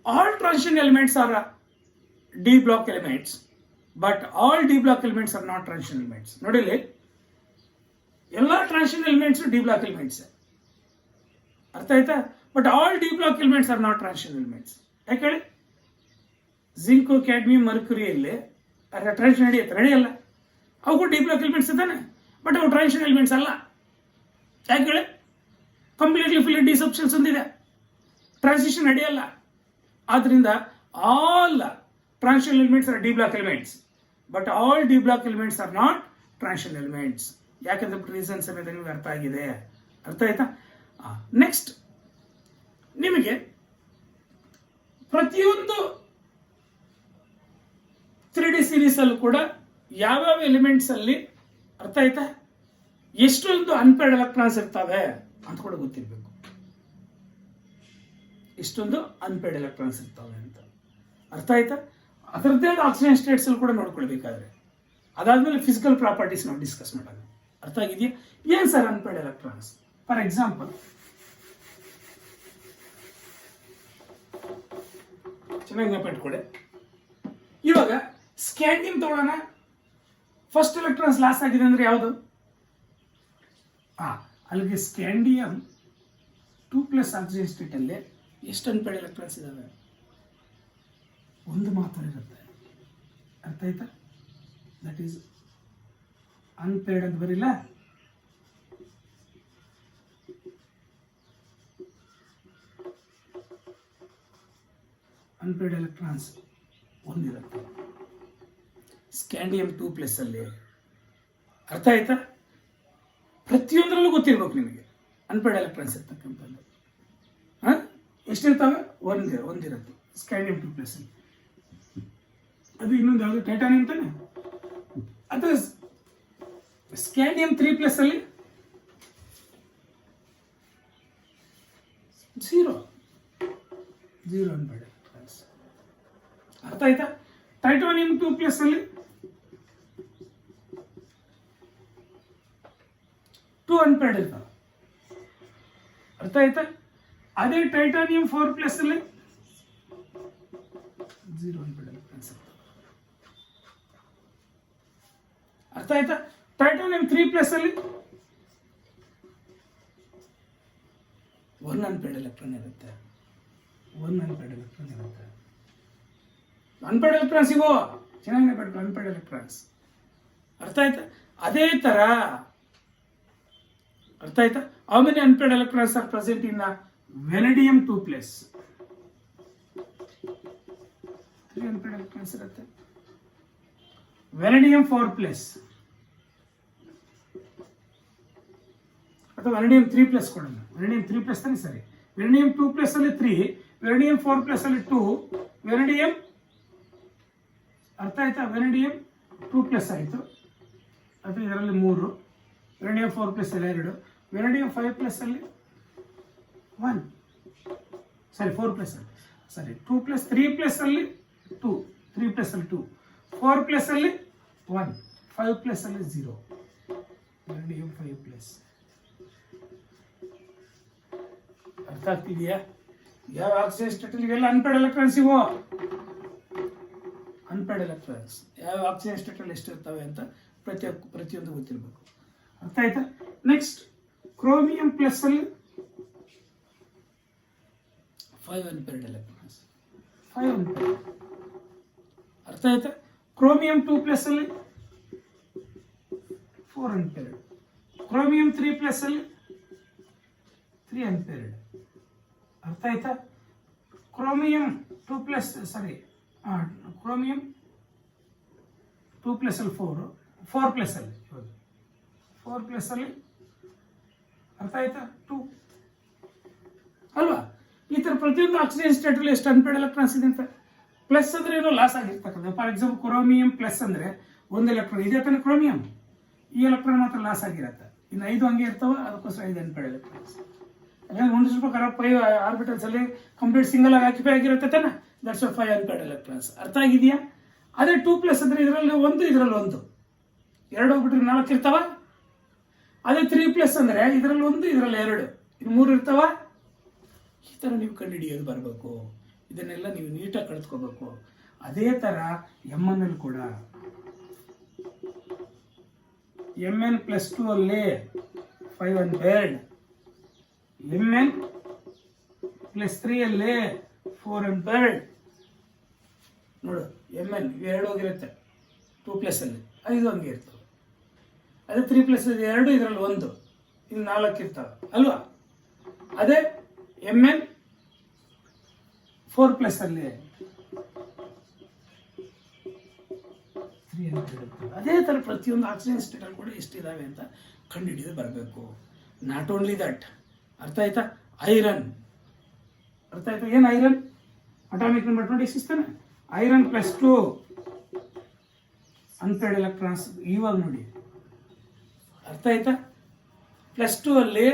All transition elements are D block elements, but all D block elements are not transition elements. ನೋಡಿಲಿ, ಎಲ್ಲ transition elements D block elements. ಅರ್ಥ ಆಯ್ತಾ? But all D block elements are not transition elements. ಯಾಕೆ ಹೇಳಿ? Zinc, cadmium, ಮರ್ಕ್ಯುರಿಯಲ್ಲಿ transition ನಡೆಯಲ್ಲ. ಅವು D block elements ಇದ್ದಾನೆ, ಬಟ್ ಅವು ಟ್ರಾನ್ಸಿಷನ್ ಎಲಿಮೆಂಟ್ಸ್ ಅಲ್ಲ. ಯಾಕೆ ಹೇಳಿ? ಕಂಪ್ಲೀಟ್ಲಿ ಫಿಲ್ ಡಿ ಸಬ್ಸ್ಟೆನ್ಸ್ ಹೊಂದಿದೆ, ಟ್ರಾನ್ಸಿಷನ್ ನಡೆಯಲ್ಲ. ಆದ್ರಿಂದ all transition elements are D block elements, but all D block elements are not transition elements. ಯಾಕಂದ್ರೆ ರೀಸನ್ಸ್ ಅನ್ನೋದು ನಿಮಗೆ ಅರ್ಥ ಆಗಿದೆ. ಅರ್ಥ ಆಯ್ತಾ? ನೆಕ್ಸ್ಟ್, ನಿಮಗೆ ಪ್ರತಿಯೊಂದು 3D ಸೀರೀಸ್ ಅಲ್ಲೂ ಕೂಡ ಯಾವ್ಯಾವ ಎಲಿಮೆಂಟ್ಸ್ ಅಲ್ಲಿ, ಅರ್ಥ ಆಯ್ತಾ, ಎಷ್ಟೊಂದು ಅನ್ಪೇರ್ಡ್ ಎಲೆಕ್ಟ್ರಾನ್ಸ್ ಇರ್ತವೆ ಅಂತ ಕೂಡ ಗೊತ್ತಿರಬೇಕು. ಇಷ್ಟೊಂದು ಅನ್ಪೇರ್ಡ್ ಎಲೆಕ್ಟ್ರಾನ್ಸ್ ಇರ್ತವೆ ಅಂತ ಅರ್ಥ ಆಯ್ತಾ? ಅದರದ್ದೇ ಆಕ್ಸಿಜನ್ ಸ್ಟೇಟ್ಸ್ ಅಲ್ಲಿ ಕೂಡ ನೋಡ್ಕೊಳ್ಬೇಕಾದ್ರೆ, ಅದಾದ್ಮೇಲೆ ಫಿಸಿಕಲ್ ಪ್ರಾಪರ್ಟೀಸ್ ನಾವು ಡಿಸ್ಕಸ್ ಮಾಡೋಣ. ಅರ್ಥ ಆಗಿದೆಯಾ? ಏನ್ sir unpaired electrons? For example, ಚೆನ್ನಾಗಿ ನೆನಪಿಟ್ಕೊಳ್ಳಿ. ಇವಾಗ ಸ್ಕ್ಯಾಂಡಿಯಂ ತಗೊಳ್ಳೋಣ. ಫಸ್ಟ್ ಎಲೆಕ್ಟ್ರಾನ್ಸ್ ಲಾಸ್ ಆಗಿದೆ ಅಂದ್ರೆ ಯಾವುದು? ಅಲ್ಲಿಗೆ ಸ್ಕ್ಯಾಂಡಿಯಂ 2+ ಆಕ್ಸಿಜನ್ ಸ್ಟೇಟ್ ಅಲ್ಲಿ ಎಷ್ಟು ಅನ್ಪೇರ್ಡ್ ಎಲೆಕ್ಟ್ರಾನ್ಸ್ ಇದಾವೆ? ಒಂದು ಮಾತ್ರ ಇರುತ್ತೆ. ಅರ್ಥ ಆಯ್ತಾ? ದಟ್ ಈಸ್ ಅನ್ಪೇರ್ಡ್ ಅಂತ ಬರಿಲ್ಲ. ಅನ್ಪೇರ್ಡ್ ಎಲೆಕ್ಟ್ರಾನ್ಸ್ ಒಂದಿರುತ್ತೆ ಸ್ಕ್ಯಾಂಡಿಯಂ 2+ ಅಲ್ಲಿ. ಅರ್ಥ ಆಯ್ತಾ? ಪ್ರತಿಯೊಂದರಲ್ಲೂ ಗೊತ್ತಿರ್ಬೇಕು ನಿಮಗೆ ಅನ್ಪೇರ್ಡ್ ಎಲೆಕ್ಟ್ರಾನ್ಸ್ ಇರ್ತಕ್ಕಂಥದ್ದು. ಎಷ್ಟಿರ್ತಾವೆ? ಒಂದಿರುತ್ತೆ ಸ್ಕ್ಯಾಂಡಿಯಂ 2+ ಅಲ್ಲಿ. ಅದು ಇನ್ನೊಂದು ಯಾವುದು? ಟೈಟಾನಿಯಂ ತಾನೆ. ಅದು ಸ್ಕ್ಯಾಂಡಿಯಂ 3+ ಅಲ್ಲಿ 0 ಅನ್ಪೇರ್ಡ್ ಎಲೆಕ್ಟ್ರಾನ್ಸ್. ಅರ್ಥ ಆಯ್ತಾ? ಟೈಟಾನಿಯಂ 2+ ಅಲ್ಲಿ 2 ಅನ್ಪೇರ್ಡ್ ಇರ್ತಾವೆ. ಅರ್ಥ ಆಯ್ತಾ? ಅದೇ ಟೈಟಾನಿಯಂ 4+ ಅಲ್ಲಿ 0 ಅನ್ಪೇರ್ಡ್ ಎಲೆಕ್ಟ್ರಾನ್ಸ್ ಇರ್ತವೆ. ಅರ್ಥ ಆಯ್ತಾ? ಟೈಟಾನಿಯಂ 3+ ಅಲ್ಲಿ 1 ಅನ್ಪೇರ್ಡ್ ಎಲೆಕ್ಟ್ರಾನ್ ಇರುತ್ತೆ. ಅನ್ಪೇರ್ಡ್ ಎಲೆಕ್ಟ್ರಾನ್ಸ್ ಇವು ಚೆನ್ನಾಗಿ ನೆನಪಿಟ್ಕೊಳ್ಳಿ, ಅನ್ಪೇರ್ಡ್ ಎಲೆಕ್ಟ್ರಾನ್ಸ್. ಅರ್ಥ ಆಯ್ತಾ? ಅದೇ ತರ, ಅರ್ಥ ಆಯ್ತಾ? How many unpaired electrons are present in vanadium 2+? 3 unpaired electrons ಇರುತ್ತೆ. ವೆನಡಿಯಂ 4+ ಅಥವಾ ವೆನಡಿಯಂ 3+ ಕೊಡೋಣ. ವೆನಡಿಯಂ 3+ ತಾನೆ ಸರಿ. ವೆನಡಿಯಂ 2+ ಅಲ್ಲಿ 3, ವೆನಡಿಯಂ 4+ ಅಲ್ಲಿ 2, ವೆನಡಿಯಂ, ಅರ್ಥ ಆಯ್ತಾ? ವೆನಡಿಯಂ 2+ ಆಯಿತು, ಅಥವಾ ಇದರಲ್ಲಿ 3, ವೆನಡಿಯಂ 4+ ಅಲ್ಲಿ 2, ವೆನಡಿಯಂ 5+ ಅಲ್ಲಿ 1, ಸಾರಿ 4+ ಅಲ್ಲಿ, ಸಾರಿ 2+, 3+ ಅಲ್ಲಿ 2, 3+ ಅಲ್ಲಿ 2, 4+ ಅಲ್ಲಿ 1, 5+ ಅಲ್ಲಿ 0, ವೆನಡಿಯಂ 5+. ಅರ್ಥ ಆಗ್ತಿದೆಯಾ? ಯಾವ ಆಕ್ಸಿಜನ್ ಸ್ಟೇಟ್ ಅಲ್ಲಿ ಇವೆಲ್ಲ ಅನ್ಪೇರ್ಡ್ ಎಲೆಕ್ಟ್ರಾನ್ಸ್ ಇವು. ಅನ್ಪೇರ್ಡ್ ಎಲೆಕ್ಟ್ರಾನ್ಸ್ ಯಾವ ಆಕ್ಸಿಜನ್ ಸ್ಟೇಟ್ ಅಲ್ಲಿ ಎಷ್ಟಿರ್ತವೆ ಅಂತ ಪ್ರತಿಯೊಂದು ಗೊತ್ತಿರಬೇಕು. ಅರ್ಥ ಆಯ್ತಾ? ನೆಕ್ಸ್ಟ್, ಕ್ರೋಮಿಯಂ ಪ್ಲಸ್ ಅಲ್ಲಿ 5 ಅನ್ಪೇರ್ಡ್ ಎಲೆಕ್ಟ್ರಾನ್ಸ್, 5 ಅನ್ಪೇರ್ಡ್. ಅರ್ಥ ಆಯ್ತಾ? ಕ್ರೋಮಿಯಂ 2+ ಅಲ್ಲಿ 4 ಅನ್ಪೇರ್ಡ್. ಕ್ರೋಮಿಯಂ 3+ ಅಲ್ಲಿ 3 ಅನ್ಪೇರ್ಡ್. ಅರ್ಥ ಆಯ್ತಾ? ಕ್ರೋಮಿಯಂ 2+, ಸಾರಿ ಕ್ರೋಮಿಯಂ 2+ ಅಲ್ಲಿ 4+ ಅಲ್ಲಿ 4+ ಅಲ್ಲಿ, ಅರ್ಥ ಆಯ್ತಾ? 2 ಅಲ್ವಾ? ಈ ತರ ಪ್ರತಿಯೊಂದು ಆಕ್ಸಿಜನ್ ಸ್ಟೇಟ್ ಅಲ್ಲಿ ಎಷ್ಟು ಅನ್ಪೇರ್ಡ್ ಎಲೆಕ್ಟ್ರಾನ್ಸ್ ಇದೆ ಅಂತ. ಪ್ಲಸ್ ಅಂದ್ರೆ ಏನೋ ಲಾಸ್ ಆಗಿರ್ತಕ್ಕಂಥ. ಫಾರ್ ಎಕ್ಸಾಂಪಲ್ ಕ್ರೋಮಿಯಂ ಪ್ಲಸ್ ಅಂದ್ರೆ 1 ಎಲೆಕ್ಟ್ರಾನ್ ಇದೆ ತಾನೆ ಕ್ರೋಮಿಯಂ, ಈ ಎಲೆಕ್ಟ್ರಾನ್ ಮಾತ್ರ ಲಾಸ್ ಆಗಿರತ್ತೆ. ಇನ್ನು 5 ಹಂಗೆ ಇರ್ತಾವ, ಅದಕ್ಕೋಸ್ಕರ 5 ಅನ್ಪೇರ್ಡ್ ಎಲೆಕ್ಟ್ರಾನ್ಸ್. ಯಾಕಂದ್ರೆ 1 ಸ್ವಲ್ಪ 5 ಆರ್ಬಿಟಲ್ಸ್ ಅಲ್ಲಿ ಕಂಪ್ಲೀಟ್ ಸಿಂಗಲ್ ಆಗಿ ಆಕ್ಯುಪೈ ಆಗಿರುತ್ತೆ ತಾನೆ, ದಟ್ಸ್ 5 ಅನ್ಪೇರ್ಡ್ ಎಲೆಕ್ಟ್ರಾನ್ಸ್. ಅರ್ಥ ಆಗಿದೆಯಾ? ಅದೇ 2+ ಅಂದ್ರೆ ಇದರಲ್ಲಿ 1 ಇದರಲ್ಲಿ 1, 2 ಹೋಗ್ಬಿಟ್ರೆ 4 ಇರ್ತಾವ. ಅದೇ 3+ ಅಂದ್ರೆ ಇದರಲ್ಲಿ 1 ಇದರಲ್ಲಿ 2, ಇನ್ನು 3 ಇರ್ತಾವ. ಈ ಥರ ನೀವು ಕಂಡುಹಿಡಿಯೋದು ಬರಬೇಕು. ಇದನ್ನೆಲ್ಲ ನೀವು ನೀಟಾಗಿ ಕಲ್ತ್ಕೋಬೇಕು. ಅದೇ ಥರ Mn ಅಲ್ಲಿ ಕೂಡ Mn+2 ಅಲ್ಲಿ 5 ಅನ್ಪೇರ್ಡ್, Mn+3 ಅಲ್ಲಿ 4 ಅನ್ಪೇರ್ಡ್. ನೋಡು, Mn 2 ಹೋಗಿರುತ್ತೆ 2+ ಅಲ್ಲಿ, 5 ಹಂಗೆ ಇರ್ತವೆ. ಅದೇ 3+ 2 ಇದರಲ್ಲಿ 1, ಇನ್ನು 4 ಇರ್ತಾವೆ ಅಲ್ವಾ? ಅದೇ Mn 4+ ಅಲ್ಲಿ 3 ಇರ್ತವೆ. ಅದೇ ಥರ ಪ್ರತಿಯೊಂದು ಆಕ್ಸಿಜನ್ ಸ್ಟೇಟ್ ಅಲ್ಲಿ ಕೂಡ ಎಷ್ಟಿದಾವೆ ಅಂತ ಕಂಡುಹಿಡಿದು ಬರಬೇಕು. ನಾಟ್ ಓನ್ಲಿ ದಟ್, ಅರ್ಥ ಆಯ್ತಾ? ಐರನ್ ಅರ್ಥ ಆಯ್ತಾ? ಏನು ಐರನ್? ಅಟಾಮಿಕ್ ನಂಬರ್ 26 ತಾನೆ. Iron +2 unpaired electrons. ಇವಾಗ ನೋಡಿ, ಅರ್ಥ ಆಯ್ತಾ? +2 ಅಲ್ಲಿ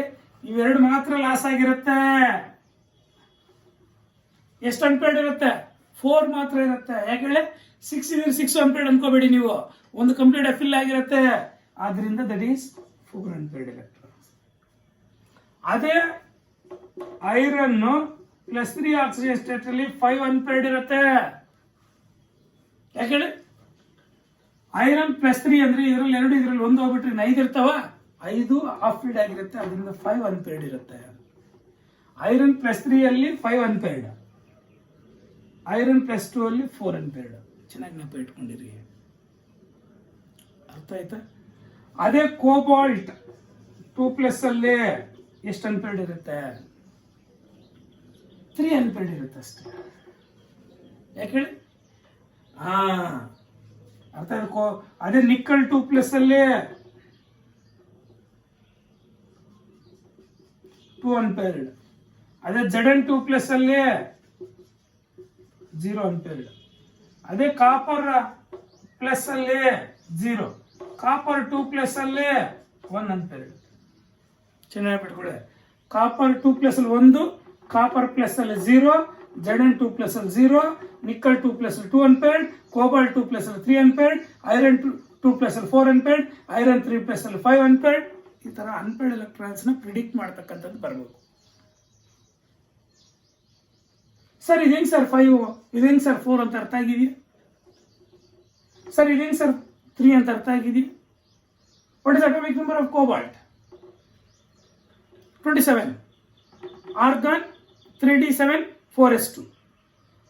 ಇವೆರಡು ಮಾತ್ರ ಲಾಸ್ ಆಗಿರುತ್ತೆ. ಎಷ್ಟು ಅನ್ಪೇರ್ಡ್ ಇರುತ್ತೆ? 4 ಮಾತ್ರ ಇರುತ್ತೆ. ಯಾಕೆ ಹೇಳಿ? 6 ಇದ್ರೆ 6 ಅನ್ಪೇರ್ಡ್ ಅನ್ಕೋಬೇಡಿ ನೀವು, ಒಂದು ಕಂಪ್ಲೀಟ್ ಫಿಲ್ ಆಗಿರುತ್ತೆ. ಆದ್ರಿಂದ ದಟ್ ಈಸ್ 4 ಅನ್ಪೇರ್ಡ್ ಎಲೆಕ್ಟ್ರಾನ್ಸ್. ಅದೇ ಐರನ್ +3 ಆಕ್ಸಿಜನ್ ಸ್ಟೇಟ್ ಅಲ್ಲಿ 5 ಅನ್ಪೇರ್ಡ್ ಇರುತ್ತೆ. ಯಾಕೆ ಹೇಳಿ? ಐರನ್ +3 ಅಂದ್ರೆ ಇದರಲ್ಲಿ 2 ಇದರಲ್ಲಿ 1 ಹೋಗ್ಬಿಟ್ರೆ 5 ಇರ್ತಾವ. 5 ಆಫ್ ಫೀಲ್ಡ್ ಆಗಿರುತ್ತೆ, ಅದರಿಂದ 5 ಅನ್ಪೇರ್ಡ್ ಇರುತ್ತೆ. ಐರನ್ +3 ಅಲ್ಲಿ 5 ಅನ್ಪೇರ್ಡ್, ಐರನ್ +2 ಅಲ್ಲಿ 4 ಅನ್ಪೇರ್ಡ್. ಚೆನ್ನಾಗಿ ನೆನಪು ಇಟ್ಕೊಂಡಿರಿ. ಅರ್ಥ ಆಯ್ತಾ? ಅದೇ ಕೋಬಾಲ್ಟ್ 2+ ಅಲ್ಲಿ ಎಷ್ಟು ಅನ್ಪೇರ್ಡ್ ಇರುತ್ತೆ? 3 ಅನ್ಪೇರ್ಡ್ ಇರುತ್ತೆ ಅಷ್ಟೇ. ಯಾಕೆ ಹೇಳಿ? ಅರ್ಥ ಆಯ್ತು? ಅದೇ ನಿಕ್ಕಲ್ 2+ ಅಲ್ಲಿ 2 ಅನ್ಪೇರ್ಡ್. ಅದೇ Zn 2+ ಅಲ್ಲಿ 0 ಅನ್ಪೇರ್ಡ್. ಅದೇ ಕಾಪರ್ ಪ್ಲಸ್ ಅಲ್ಲಿ 0, ಕಾಪರ್ 2+ ಅಲ್ಲಿ 1 ಅನ್ಪೇರ್ಡ್. ಚೆನ್ನಾಗಿ ಬಿಟ್ಕೊಡಿ. ಕಾಪರ್ 2+ ಅಲ್ಲಿ 1, ಕಾಪರ್ ಪ್ಲಸ್ ಅಲ್ಲಿ 0, Zn 2+ ಅಲ್ಲಿ 0, ನಿಕ್ಕಲ್ 2+ ಅಲ್ಲಿ 2 ಅನ್ಪೇರ್ಡ್, ಕೋಬಾಲ್ಟ್ 2+ ಅಲ್ಲಿ 3 ಅನ್ಪೇರ್ಡ್, ಐರನ್ 2+ ಅಲ್ಲಿ 4 ಅನ್ಪೇರ್ಡ್, ಐರನ್ 3+ ಅಲ್ಲಿ 5 ಅನ್ಪೇರ್ಡ್. ಈ ತರ ಅನ್ಪೇರ್ಡ್ ಎಲೆಕ್ಟ್ರಾನ್ಸ್ ನ ಪ್ರಿಡಿಕ್ಟ್ ಮಾಡ್ತಕ್ಕಂಥದ್ದು ಬರಬೇಕು. ಸರ್ ಇದೇನು ಸರ್ 5, ಇದೇನು ಸರ್ 4 ಅಂತ ಅರ್ಥ ಆಗಿದೆಯಾ? ಸರ್ ಇದೇನು ಸರ್ 3 ಅಂತ ಅರ್ಥ ಆಗಿದೆಯಾ? What is atomic number of cobalt? 27. Argon 3d7 4s2.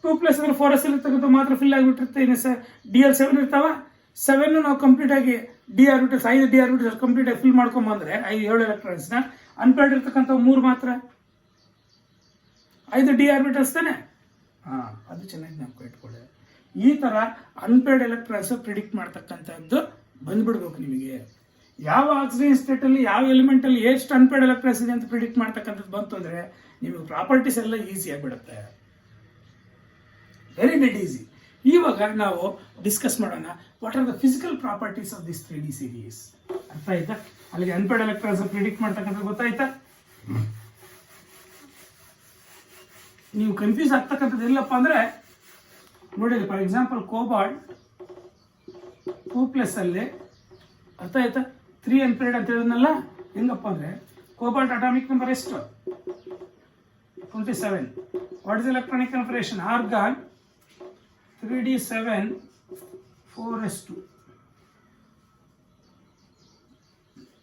2+ ಅಂದ್ರೆ 4s ಇರ್ತಕ್ಕಂಥ ಮಾತ್ರ ಫಿಲ್ ಆಗಿಬಿಟ್ಟಿರುತ್ತೆ. ಇನ್ನು DL 7 ಇರ್ತಾವ. 7 ನಾವು ಕಂಪ್ಲೀಟ್ ಆಗಿ D orbitals 5 D orbitals complete ಆಗಿ ಫಿಲ್ ಮಾಡ್ಕೊಂಬಂದ್ರೆ 7 ಎಲೆಕ್ಟ್ರಾನ್ಸ್ ನ ಅನ್ಪೇರ್ಡ್ ಇರ್ತಕ್ಕಂಥ 3 ಮಾತ್ರ, 5 D ಆರ್ಬಿಟಲ್ಸ್ ತಾನೆ. ಅದು ಚೆನ್ನಾಗಿ ನಾವು ಇಟ್ಕೊಳ್ಳಿ. ಈ ತರ ಅನ್ಪೇರ್ಡ್ ಎಲೆಕ್ಟ್ರಾನ್ಸ್ ಪ್ರಿಡಿಕ್ಟ್ ಮಾಡ್ತಕ್ಕಂಥದ್ದು ಬಂದ್ಬಿಡ್ಬೇಕು ನಿಮಗೆ. ಯಾವ ಆಕ್ಸಿಜನ್ ಸ್ಟೇಟ್ ಅಲ್ಲಿ ಯಾವ ಎಲಿಮೆಂಟ್ ಅಲ್ಲಿ ಎಷ್ಟು ಅನ್ಪೇರ್ಡ್ ಎಲೆಕ್ಟ್ರಾನ್ಸ್ ಇದೆ ಅಂತ ಪ್ರಿಡಿಕ್ಟ್ ಮಾಡ್ತಕ್ಕಂಥದ್ದು ಬಂತು ಅಂದ್ರೆ ನಿಮಗೆ ಪ್ರಾಪರ್ಟೀಸ್ ಎಲ್ಲ ಈಸಿ ಆಗಿಬಿಡುತ್ತೆ. Very very easy. ಇವಾಗ ನಾವು ಡಿಸ್ಕಸ್ ಮಾಡೋಣ what are the physical properties of this 3D series. ಅರ್ಥ ಆಯ್ತಾ? ಅಲ್ಲಿಗೆ ಅನ್ಪೇರ್ಡ್ ಎಲೆಕ್ಟ್ರಾನ್ಸ್ ಪ್ರಿಡಿಕ್ಟ್ ಮಾಡ್ತಕ್ಕಂಥದ್ದು ಗೊತ್ತಾಯ್ತಾ? ನೀವು ಕನ್ಫ್ಯೂಸ್ ಆಗ್ತಕ್ಕಂಥದ್ದು ಎಲ್ಲಪ್ಪ ಅಂದ್ರೆ ನೋಡಿ, ಫಾರ್ ಎಕ್ಸಾಂಪಲ್ ಕೋಬಾಲ್ಟ್ 2+ ಅಲ್ಲಿ ಅರ್ಥ ಆಯ್ತಾ 3 ಅನ್ಪೇರ್ಡ್ ಅಂತ ಹೇಳಿದ್ನಲ್ಲ. ಹೆಂಗಪ್ಪ ಅಂದ್ರೆ ಕೋಬಾಲ್ಟ್ ಅಟಾಮಿಕ್ ನಂಬರ್ ಎಷ್ಟು? 27. What is electronic configuration? Argon 3d7 4s2.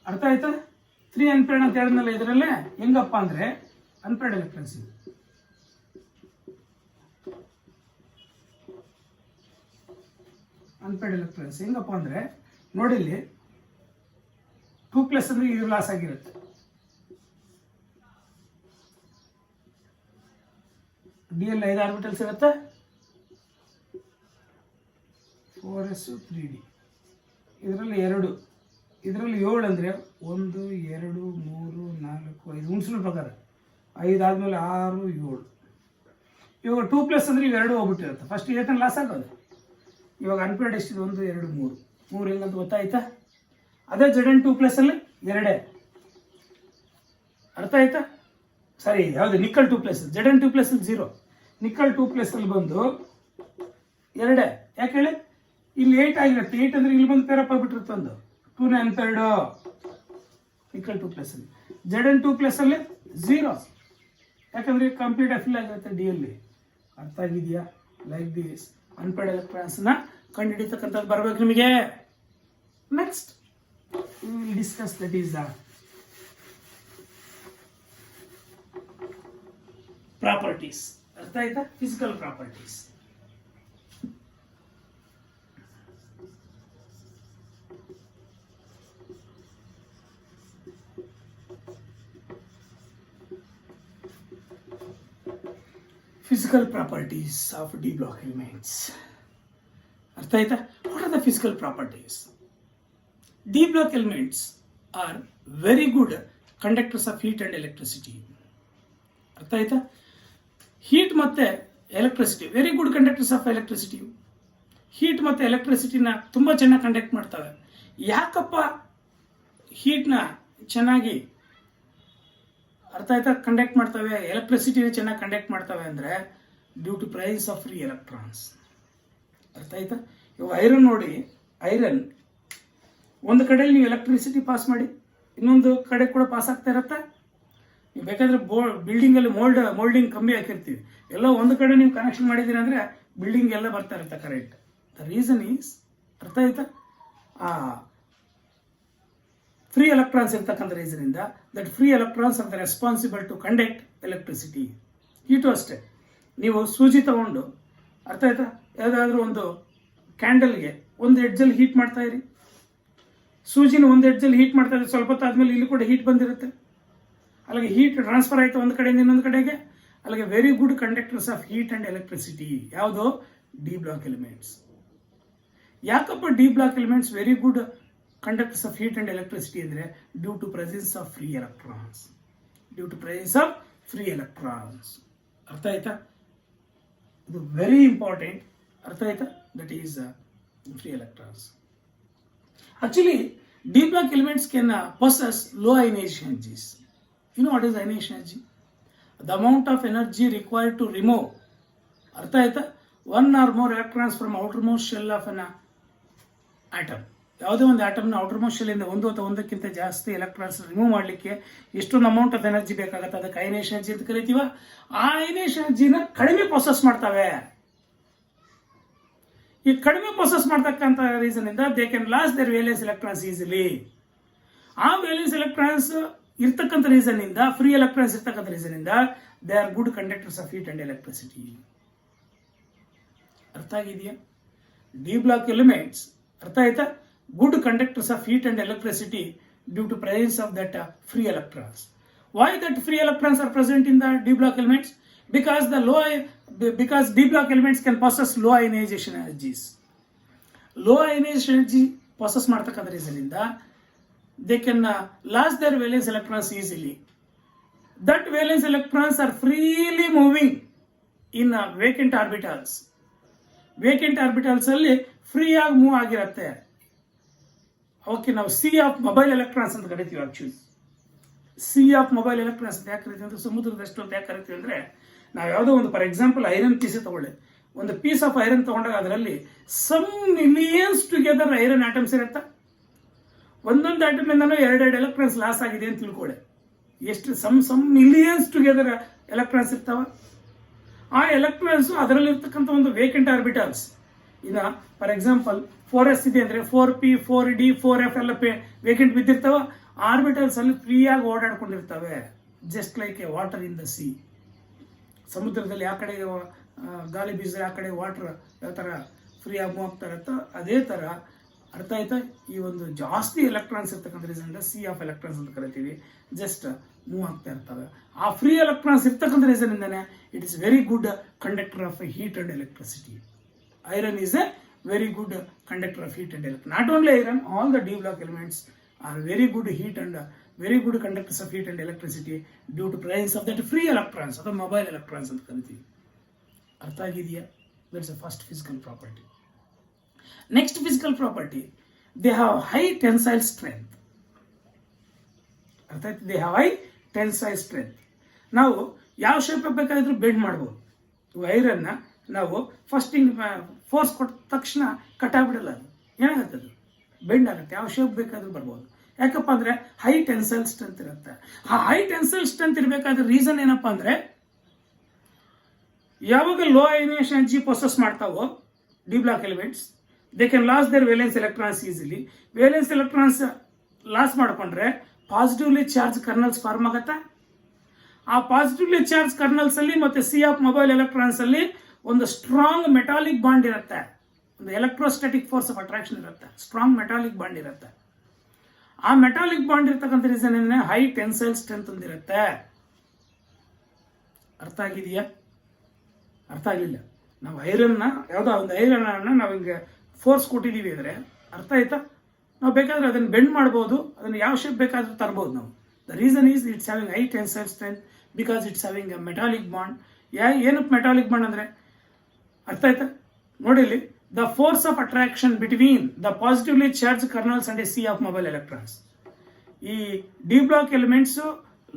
ಅರ್ಥ ಆಯ್ತಾ? 3 ಅನ್ಪೇರ್ಡ್ ಅಂತ ಹೇಳಿದ್ನಲ್ಲ. ಇದರಲ್ಲೇ ಹೆಂಗಪ್ಪ ಅಂದ್ರೆ ಅನ್ಪೇರ್ಡ್ ಎಲೆಕ್ಟ್ರಾನ್ಸ್ ಇದೆ. ಅನ್ಪೇರ್ಡ್ ಎಲೆಕ್ಟ್ರಾನ್ಸ್ ಹೆಂಗಪ್ಪ ಅಂದ್ರೆ ನೋಡಿ, ಇಲ್ಲಿ 2+ ಅಂದ್ರೆ ಇದು ಲಾಸ್ ಆಗಿರುತ್ತೆ. DL 5 ಆರ್ಬಿಟಲ್ಸ್ ಇರುತ್ತೆ, 4s 3d. ಇದರಲ್ಲಿ 2, ಇದರಲ್ಲಿ 7 ಅಂದ್ರೆ 1 2 3 4 5 ಉಣಿಸಿನ ಪ್ರಕಾರ 5 ಆದ್ಮೇಲೆ 6 7. ಇವಾಗ 2+ ಅಂದ್ರೆ ಇವೆರಡು ಹೋಗ್ಬಿಟ್ಟಿರುತ್ತೆ. ಫಸ್ಟ್ ಇದನ್ನ ಲಾಸ್ ಆಗೋದು. ಇವಾಗ ಅನ್ಪೇರ್ಡ್ ಎಷ್ಟಿದೆ? 1 2 3 ಹೆಂಗಂತ ಗೊತ್ತಾಯ್ತಾ? ಅದೇ Zn 2+ ಅಲ್ಲಿ 2, ಅರ್ಥ ಆಯ್ತಾ? ಸಾರಿ, ಯಾವುದು ನಿಕ್ಕಲ್ 2+, Zn2+, 0. ನಿಕ್ಕಲ್ 2+, ಬಂದು 2. ಯಾಕೆ ಹೇಳಿ, ಇಲ್ಲಿ 8 ಆಗಿರುತ್ತೆ. 8 ಅಂದ್ರೆ ಇಲ್ಲಿ ಬಂದು ಪೇರಪ್ಪ ಆಗ್ಬಿಟ್ಟಿರುತ್ತೆ. ಒಂದು 2 ನ ಥರ್ಡ್ ನಿಕ್ಕಲ್ 2+, Zn2+ ಅಲ್ಲಿ 0. ಯಾಕಂದ್ರೆ ಕಂಪ್ಲೀಟ್ ಫಿಲ್ ಆಗಿರುತ್ತೆ ಡಿ ಅಲ್ಲಿ. ಅರ್ಥ ಆಗಿದೆಯಾ? ಲೈಕ್ ದಿಸ್ ಅನ್ಪೇರ್ಡ್ ಎಲೆಕ್ಟ್ರಾನ್ಸ್ ನ ಕಂಡುಹಿಡಿತಕ್ಕಂಥದ್ದು ಬರ್ಬೇಕು ನಿಮಗೆ. Next discuss that is the properties. ಅರ್ಥ ಆಯ್ತಾ? Physical properties. Physical properties of D block elements. ಅರ್ಥ ಆಯ್ತಾ? What are the physical properties? D block elements are very good conductors of heat and electricity. ಅರ್ಥ ಆಯ್ತಾ? Heat ಮತ್ತೆ electricity very good conductors of electricity. Heat ಮತ್ತೆ ಎಲೆಕ್ಟ್ರಿಸಿಟಿನ ತುಂಬ ಚೆನ್ನಾಗಿ conduct ಮಾಡ್ತವೆ. ಯಾಕಪ್ಪ ಹೀಟ್ನ ಚೆನ್ನಾಗಿ ಅರ್ಥ ಆಯ್ತಾ ಕಂಡಕ್ಟ್ ಮಾಡ್ತವೆ, ಎಲೆಕ್ಟ್ರಿಸಿಟಿನ ಚೆನ್ನಾಗಿ ಕಂಡಕ್ಟ್ ಮಾಡ್ತವೆ ಅಂದರೆ due to price of free electrons. ಅರ್ಥ ಆಯ್ತಾ? ಇವಾಗ ಐರನ್ ನೋಡಿ, ಐರನ್ ಒಂದು ಕಡೆಯಲ್ಲಿ ನೀವು ಎಲೆಕ್ಟ್ರಿಸಿಟಿ ಪಾಸ್ ಮಾಡಿ ಇನ್ನೊಂದು ಕಡೆ ಕೂಡ ಪಾಸ್ ಆಗ್ತಾ ಇರುತ್ತೆ. ನೀವು ಬೇಕಾದ್ರೆ ಬಿಲ್ಡಿಂಗಲ್ಲಿ ಮೋಲ್ಡಿಂಗ್ ಕಮ್ಮಿ ಹಾಕಿರ್ತೀವಿ, ಎಲ್ಲ ಒಂದು ಕಡೆ ನೀವು ಕನೆಕ್ಷನ್ ಮಾಡಿದ್ದೀರಿ ಅಂದರೆ ಬಿಲ್ಡಿಂಗ್ ಎಲ್ಲ ಬರ್ತಾ ಇರುತ್ತೆ ಕರೆಂಟ್. ದ ರೀಸನ್ ಈಸ್, ಅರ್ಥ ಆಯ್ತಾ, ಫ್ರೀ ಎಲೆಕ್ಟ್ರಾನ್ಸ್ ಇರ್ತಕ್ಕಂಥ ರೀಸನಿಂದ that free electrons are the responsible to conduct electricity. Heat ಅಷ್ಟೇ, ನೀವು ಸೂಜಿ ತಗೊಂಡು ಅರ್ಥ ಆಯ್ತಾ ಯಾವುದಾದ್ರೂ ಒಂದು ಕ್ಯಾಂಡಲ್ಗೆ ಒಂದು ಎಡ್ಜಲ್ಲಿ ಹೀಟ್ ಮಾಡ್ತಾ ಇರಿ, ಸೂಜಿನ ಒಂದು ಎಡ್ಜಲ್ಲಿ ಹೀಟ್ ಮಾಡ್ತಾ ಇದ್ರೆ ಸ್ವಲ್ಪ ಹೊತ್ತಾದ್ಮೇಲೆ ಇಲ್ಲಿ ಕೂಡ ಹೀಟ್ ಬಂದಿರುತ್ತೆ. ಅಲ್ಲಿಗೆ ಹೀಟ್ ಟ್ರಾನ್ಸ್ಫರ್ ಆಯಿತು ಒಂದು ಕಡೆಯಿಂದ ಇನ್ನೊಂದು ಕಡೆಗೆ. ಅಲ್ಲಿಗೆ very good conductors of heat and electricity ಯಾವುದು? D block elements. ಯಾಕಪ್ಪ D block elements very good conductors of heat and electricity ಅಂದರೆ due to presence of free electrons. Due to presence of free electrons. ಅರ್ಥ ಆಯ್ತಾ? ಇದು very important. ಅರ್ಥ ಆಯ್ತಾ? That is free electrons. Actually, D block elements can possess low ionization energies. You know what is ionization energy? The amount of energy required to remove, artha aita, one or more electrons from outermost shell of an atom. ಯಾವುದೇ ಒಂದು ಆಟಮ್ನ outermost shell ಇಂದ ಒಂದು ಅಥವಾ ಒಂದಕ್ಕಿಂತ ಜಾಸ್ತಿ electrons remove ಮಾಡಲಿಕ್ಕೆ ಎಷ್ಟೊಂದು amount of energy ಬೇಕಾಗುತ್ತೆ, ಅದಕ್ಕೆ ಅಯನೇಷನ್ ಎನರ್ಜಿ ಅಂತ ಕರಿತೀವ. ಆ ಅಯನೇಷನ್ ಎನರ್ಜಿನ ಕಡಿಮೆ ಪ್ರೊಸೆಸ್ ಮಾಡ್ತವೆ. ಈ ಕಡಿಮೆ ಪ್ರೊಸೆಸ್ ಮಾಡ್ತಕ್ಕಂಥ ರೀಸನ್ ಇಂದ they can loss their valence electrons easily. ಆ ವೇಲೆನ್ಸ್ ಎಲೆಕ್ಟ್ರಾನ್ಸ್ ಇರ್ತಕ್ಕಂಥ ರೀಸನ್ ಇಂದ, ಫ್ರೀ ಎಲೆಕ್ಟ್ರಾನ್ಸ್ ಇರ್ತಕ್ಕಂಥ ರೀಸನ್ ಇಂದ they are good conductors of heat and electricity. ಅರ್ಥ ಆಗಿದೆಯಾ? ಡಿ ಬ್ಲಾಕ್ ಎಲಿಮೆಂಟ್ಸ್ ಅರ್ಥ ಆಯ್ತಾ? Good conductors of heat and electricity due to presence of that free electrons. Why that free electrons are present in the D block elements? Because D block elements can possess low ionization energies. Low ionization energy possess ಮಾಡ್ತಕ್ಕಂಥ reason ಇಂದ they can lose their valence electrons easily. That valence electrons are freely moving in vacant orbitals. Vacant orbitals ಅಲ್ಲಿ free ಆಗಿ move ಆಗಿರುತ್ತೆ. Okay, ನಾವು C of mobile electrons ಅಂತ ಕರಿತೀವಿ. Actually C of mobile electrons ಅಂತ ಯಾಕೆ ಕರಿತೀವಿ ಅಂದ್ರೆ, ಸಮುದ್ರದಷ್ಟು ಅಂತ ಯಾಕೆ ಕರಿತೀವಿ ಅಂದರೆ, ನಾವು ಯಾವುದೋ ಒಂದು ಫಾರ್ ಎಕ್ಸಾಂಪಲ್ ಐರನ್ ಪೀಸ್ ತಗೊಳ್ಳಿ, ಒಂದು ಪೀಸ್ ಆಫ್ ಐರನ್ ತಗೊಂಡಾಗ ಅದರಲ್ಲಿ some millions together iron atoms ಇರುತ್ತೆ. ಒಂದೊಂದು ಆಟಮ್ ಇಂದನೂ ಎರಡೆರಡು ಎಲೆಕ್ಟ್ರಾನ್ಸ್ ಲಾಸ್ ಆಗಿದೆ ಅಂತ ತಿಳ್ಕೊಳ್ಳಿ. ಎಷ್ಟು ಸಮ್ ಮಿಲಿಯನ್ಸ್ ಟುಗೆದರ್ ಎಲೆಕ್ಟ್ರಾನ್ಸ್ ಇರ್ತಾವ. ಆ ಎಲೆಕ್ಟ್ರಾನ್ಸ್ ಅದರಲ್ಲಿ ಇರ್ತಕ್ಕಂಥ ಒಂದು ವೇಕೆಂಟ್ ಆರ್ಬಿಟಲ್ಸ್, ಇನ್ನು ಫಾರ್ ಎಕ್ಸಾಂಪಲ್ 4s ಇದೆ ಅಂದರೆ 4p 4d 4f ಎಲ್ಲ ವೇಕೆಂಟ್ ಬಿದ್ದಿರ್ತಾವ. ಆರ್ಬಿಟಲ್ಸ್ ಅಲ್ಲಿ ಫ್ರೀಯಾಗಿ ಓಡಾಡ್ಕೊಂಡಿರ್ತವೆ. Just like a water in the sea. ಸಮುದ್ರದಲ್ಲಿ ಆ ಕಡೆ ಗಾಳಿ ಬೀಸಿದ್ರೆ ಆ ಕಡೆ ವಾಟರ್ ಯಾವ ಥರ ಫ್ರೀಯಾಗಿ ಮೂವ್ ಆಗ್ತಾ ಇರುತ್ತೋ ಅದೇ ಥರ, ಅರ್ಥ ಆಯ್ತಾ, ಈ ಒಂದು ಜಾಸ್ತಿ ಎಲೆಕ್ಟ್ರಾನ್ಸ್ ಇರ್ತಕ್ಕಂಥ ರೀಸನ್ ಸಿ ಆಫ್ ಎಲೆಕ್ಟ್ರಾನ್ಸ್ ಅಂತ ಕರಿತೀವಿ, ಜಸ್ಟ್ ಮೂವ್ ಆಗ್ತಾ ಇರ್ತವೆ. ಆ ಫ್ರೀ ಎಲೆಕ್ಟ್ರಾನ್ಸ್ ಇರ್ತಕ್ಕಂಥ ರೀಸನ್ ಇಂದಾನೆ it is very good conductor of heat and electricity. Iron is a very good conductor of heat and electricity. Not only iron, all the D block elements are very good heat and very good conductors of heat and electricity due to presence of that free electrons or mobile electrons ಅಂತ ಕರಿತೀವಿ. ಅರ್ಥ ಆಗಿದೆಯಾ? That's the first physical property. Next physical property, they have high tensile strength. ಅರ್ಥ ಆಯ್ತು? They have high tensile strength. ನಾವು ಯಾವ shape ಬೇಕಾದ್ರೂ bend ಮಾಡ್ಬೋದು. ವೈರನ್ನು ನಾವು ಫಸ್ಟಿಂಗ್ ಫೋರ್ಸ್ ಕೊಟ್ಟ ತಕ್ಷಣ ಕಟ್ಟಾಗ್ಬಿಡಲ್ಲ, ಅದು ಏನಾಗುತ್ತೆ, ಅದು ಬೆಂಡ್ ಆಗುತ್ತೆ, ಯಾವ ಶೇಪ್ ಬೇಕಾದ್ರೂ ಬರ್ಬೋದು. ಯಾಕಪ್ಪ ಅಂದರೆ ಹೈ ಟೆನ್ಸೈಲ್ ಸ್ಟ್ರೆಂತ್ ಇರುತ್ತೆ. ಆ ಹೈ ಟೆನ್ಸೈಲ್ ಸ್ಟ್ರೆಂತ್ ಇರಬೇಕಾದ್ರೆ ರೀಸನ್ ಏನಪ್ಪ ಅಂದರೆ, ಯಾವಾಗ ಲೋ ಅಯನೈಸೇಷನ್ ಎನರ್ಜಿ ಪ್ರೊಸೆಸ್ ಮಾಡ್ತಾವೋ D block elements, they can loss their valence electrons easily. Valence electrons loss ಮಾಡ್ಕೊಂಡ್ರೆ ಪಾಸಿಟಿವ್ಲಿ ಚಾರ್ಜ್ ಕರ್ನಲ್ಸ್ ಫಾರ್ಮ್ ಆಗುತ್ತೆ. ಆ ಪಾಸಿಟಿವ್ಲಿ ಚಾರ್ಜ್ ಕರ್ನಲ್ಸ್ ಅಲ್ಲಿ ಮತ್ತೆ ಸಿ ಆಫ್ ಮೊಬೈಲ್ ಎಲೆಕ್ಟ್ರಾನ್ಸ್ ಅಲ್ಲಿ ಒಂದು ಸ್ಟ್ರಾಂಗ್ ಮೆಟಾಲಿಕ್ ಬಾಂಡ್ ಇರುತ್ತೆ, ಒಂದು ಎಲೆಕ್ಟ್ರೋಸ್ಟಾಟಿಕ್ ಫೋರ್ಸ್ ಆಫ್ ಅಟ್ರಾಕ್ಷನ್ ಇರುತ್ತೆ, ಸ್ಟ್ರಾಂಗ್ ಮೆಟಾಲಿಕ್ ಬಾಂಡ್ ಇರುತ್ತೆ. ಆ ಮೆಟಾಲಿಕ್ ಬಾಂಡ್ ಇರ್ತಕ್ಕಂಥ ರೀಸನ್ ಏನೇ ಹೈ ಟೆನ್ಸೈಲ್ ಸ್ಟ್ರೆಂತ್ ಹೊಂದಿರುತ್ತೆ. ಅರ್ಥ ಆಗಿದೆಯಾ? ಅರ್ಥ ಆಗಿಲ್ಲ. ನಾವು ಐರನ್ನ ಯಾವುದೋ ಒಂದು ಐರನ್ನ ನಾವು ಹಿಂಗೆ ಫೋರ್ಸ್ ಕೊಟ್ಟಿದ್ದೀವಿ ಅಂದರೆ ಅರ್ಥ ಆಯ್ತಾ? ನಾವು ಬೇಕಾದ್ರೆ ಅದನ್ನು ಬೆಂಡ್ ಮಾಡ್ಬೋದು, ಅದನ್ನು ಯಾವ ಶೇಪ್ ಬೇಕಾದ್ರೂ ತರ್ಬೋದು ನಾವು. The reason is it's having high tensile strength because it's having a metallic bond. ಏನಕ್ಕೆ ಮೆಟಾಲಿಕ್ ಬಾಂಡ್ ಅಂದರೆ ಅರ್ಥ ಆಯ್ತಾ? ನೋಡಿಲಿ, the force of attraction between the positively charge kernels and a sea of mobile electrons. ಈ D block elements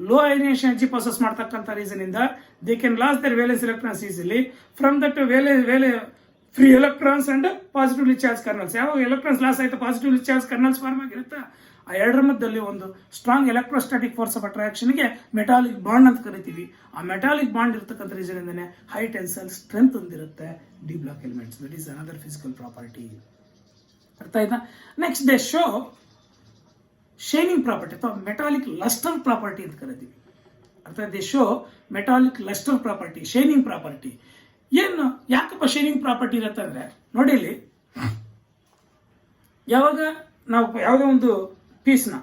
low ionization energy process ಮಾಡ್ತಕ್ಕಂಥ reason ಇಂದ they can loss their valence electrons easily from that free electrons and positively charge kernels. ಯಾವಾಗ electrons loss ಆಯ್ತು positively charge kernels form ಆಗಿರುತ್ತೆ. ಆ ಎರಡರ ಮಧ್ಯದಲ್ಲಿ ಒಂದು ಸ್ಟ್ರಾಂಗ್ ಎಲೆಕ್ಟ್ರೋಸ್ಟಾಟಿಕ್ ಫೋರ್ಸ್ ಆಫ್ ಅಟ್ರಾಕ್ಷನ್ಗೆ ಮೆಟಾಲಿಕ್ ಬಾಂಡ್ ಅಂತ ಕರಿತೀವಿ. ಆ ಮೆಟಾಲಿಕ್ ಬಾಂಡ್ ಇರ್ತಕ್ಕಂಥ ರೀಸನ್ ಇಂದನೇ ಹೈ ಟೆನ್ಸೈಲ್ ಸ್ಟ್ರೆಂತ್ ಹೊಂದಿರುತ್ತೆ D block elements. That is another physical property. ಅರ್ಥ ಆಯ್ತಾ? Next they show shining property ಅಥವಾ ಮೆಟಾಲಿಕ್ ಲಸ್ಟರ್ ಪ್ರಾಪರ್ಟಿ ಅಂತ ಕರಿತೀವಿ. ಅರ್ಥ they show metallic lustre property, shining property. ಏನು ಯಾಕಪ್ಪ ಶೈನಿಂಗ್ ಪ್ರಾಪರ್ಟಿ ಇರುತ್ತೆ ಅಂದರೆ, ನೋಡಿ ಇಲ್ಲಿ, ಯಾವಾಗ ನಾವು ಯಾವುದೋ ಒಂದು ಪೀಸ್ನ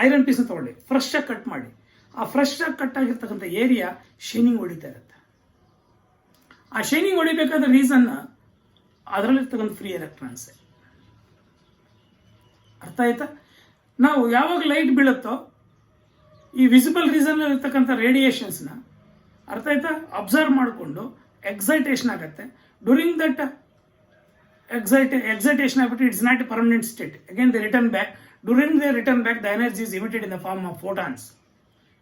ಐರನ್ ಪೀಸ್ನ ತಗೊಳ್ಳಿ, ಫ್ರೆಶ್ ಆಗಿ ಕಟ್ ಮಾಡಿ, ಆ ಫ್ರೆಶ್ ಆಗಿ ಕಟ್ ಆಗಿರ್ತಕ್ಕಂಥ ಏರಿಯಾ ಶೈನಿಂಗ್ ಹೊಡಿತಾ ಇರುತ್ತೆ. ಆ ಶೈನಿಂಗ್ ಹೊಡಿಬೇಕಾದ ರೀಸನ್ ಅದರಲ್ಲಿರ್ತಕ್ಕಂಥ ಫ್ರೀ ಎಲೆಕ್ಟ್ರಾನ್ಸ್. ಅರ್ಥ ಆಯ್ತಾ? ನಾವು ಯಾವಾಗ ಲೈಟ್ ಬೀಳುತ್ತೋ ಈ ವಿಸಿಬಲ್ ರೀಸನ್ ಇರ್ತಕ್ಕಂಥ ರೇಡಿಯೇಷನ್ಸ್ನ ಅರ್ಥ ಆಯ್ತಾ ಅಬ್ಸರ್ವ್ ಮಾಡಿಕೊಂಡು ಎಕ್ಸೈಟೇಷನ್ ಆಗುತ್ತೆ. ಡ್ಯೂರಿಂಗ್ ದಟ್ ಎಕ್ಸೈಟೇಷನ್ ಆಗ್ಬಿಟ್ಟು it's not A permanent state. Again they return back. During their return back, the energy is emitted in the form of photons.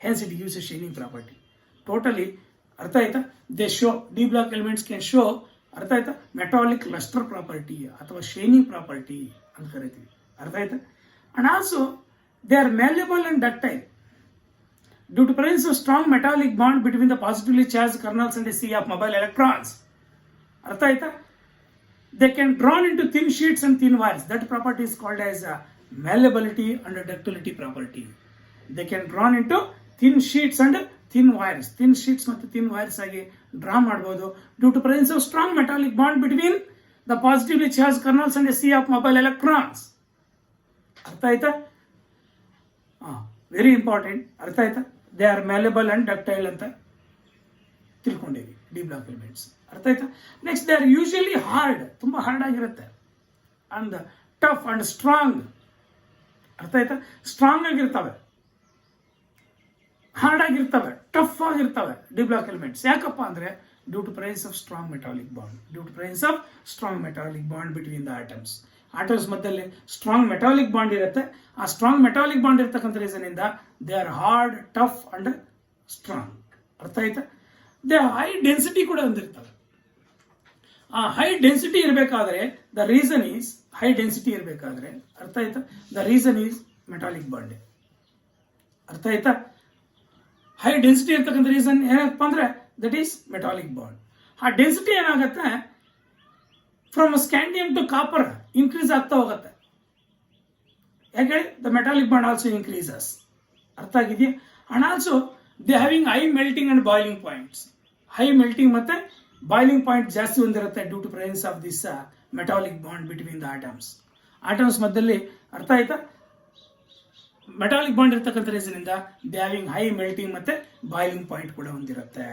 Hence, it gives a shining property. Totally, artha aita? They show, D block elements can show, artha aita? Metallic luster property, athwa shining property, anta karitivi. Artha aita? And also, they are malleable and ductile. Due to presence of strong metallic bond between the positively charged kernels and the sea of mobile electrons. Artha aita? They can drawn into thin sheets and thin wires. That property is called as malleability and ductility property. They can drawn into thin sheets and thin wires. Thin sheets ಮತ್ತು thin wires ಆಗಿ draw ಮಾಡಬಹುದು due to presence of strong metallic bond between the positively charged kernels and a sea of mobile electrons. ಅರ್ಥ ಆಯ್ತಾ? Very important. ಅರ್ಥ ಆಯ್ತಾ? They are ಮ್ಯಾಲೆಬಲ್ and ductile ಅಂತ ತಿಳ್ಕೊಂಡಿವಿ D block elements. ಅರ್ಥ ಆಯ್ತಾ? Next they are usually hard, ತುಂಬ hard ಆಗಿರುತ್ತೆ, and tough and strong. ಅರ್ಥ ಆಯ್ತಾ? ಸ್ಟ್ರಾಂಗ್ ಆಗಿರ್ತವೆ, ಹಾರ್ಡ್ ಆಗಿರ್ತವೆ, ಟಫ್ ಆಗಿರ್ತವೆ ಡಿ ಬ್ಲಾಕ್ ಎಲಿಮೆಂಟ್ಸ್. ಯಾಕಪ್ಪ ಅಂದರೆ due to presence of strong metallic bond. Due to presence of strong metallic bond between the atoms. Atoms ಮಧ್ಯದಲ್ಲಿ ಸ್ಟ್ರಾಂಗ್ ಮೆಟಾಲಿಕ್ ಬಾಂಡ್ ಇರುತ್ತೆ. ಆ ಸ್ಟ್ರಾಂಗ್ ಮೆಟಾಲಿಕ್ ಬಾಂಡ್ ಇರ್ತಕ್ಕಂಥ ರೀಸನ್ ಇಂದ they are hard, tough and strong. ಅರ್ಥ ಆಯ್ತಾ? They high density ಕೂಡ ಹೊಂದಿರ್ತವೆ. ಆ ಹೈ ಡೆನ್ಸಿಟಿ ಇರಬೇಕಾದ್ರೆ the reason is high density ಇರಬೇಕಾದ್ರೆ ಅರ್ಥ ಆಯ್ತಾ? The reason is metallic bond. ಅರ್ಥ ಆಯ್ತಾ? ಹೈ ಡೆನ್ಸಿಟಿ ಇರ್ತಕ್ಕಂಥ ರೀಸನ್ ಏನಪ್ಪ ಅಂದ್ರೆ ದಟ್ ಈಸ್ ಮೆಟಾಲಿಕ್ ಬಾಂಡ್. ಆ ಡೆನ್ಸಿಟಿ ಏನಾಗುತ್ತೆ from scandium to copper increase ಆಗ್ತಾ ಹೋಗುತ್ತೆ. ಯಾಕೆ? The metallic bond also increases. ಅರ್ಥ ಆಗಿದೆಯಾ? And also they having high melting and boiling points. High melting ಮತ್ತೆ ಬಾಯ್ಲಿಂಗ್ ಪಾಯಿಂಟ್ ಜಾಸ್ತಿ ಹೊಂದಿರುತ್ತೆ due to presence of this metallic bond between the atoms. Atoms ಮಧ್ಯದಲ್ಲಿ ಅರ್ಥ ಆಯ್ತಾ ಮೆಟಾಲಿಕ್ ಬಾಂಡ್ ಇರ್ತಕ್ಕಂಥ reason ಇಂದ ದೇ ಹ್ಯಾವಿಂಗ್ ಹೈ ಮೆಲ್ಟಿಂಗ್ ಮತ್ತೆ boiling point ಕೂಡ ಹೊಂದಿರುತ್ತೆ.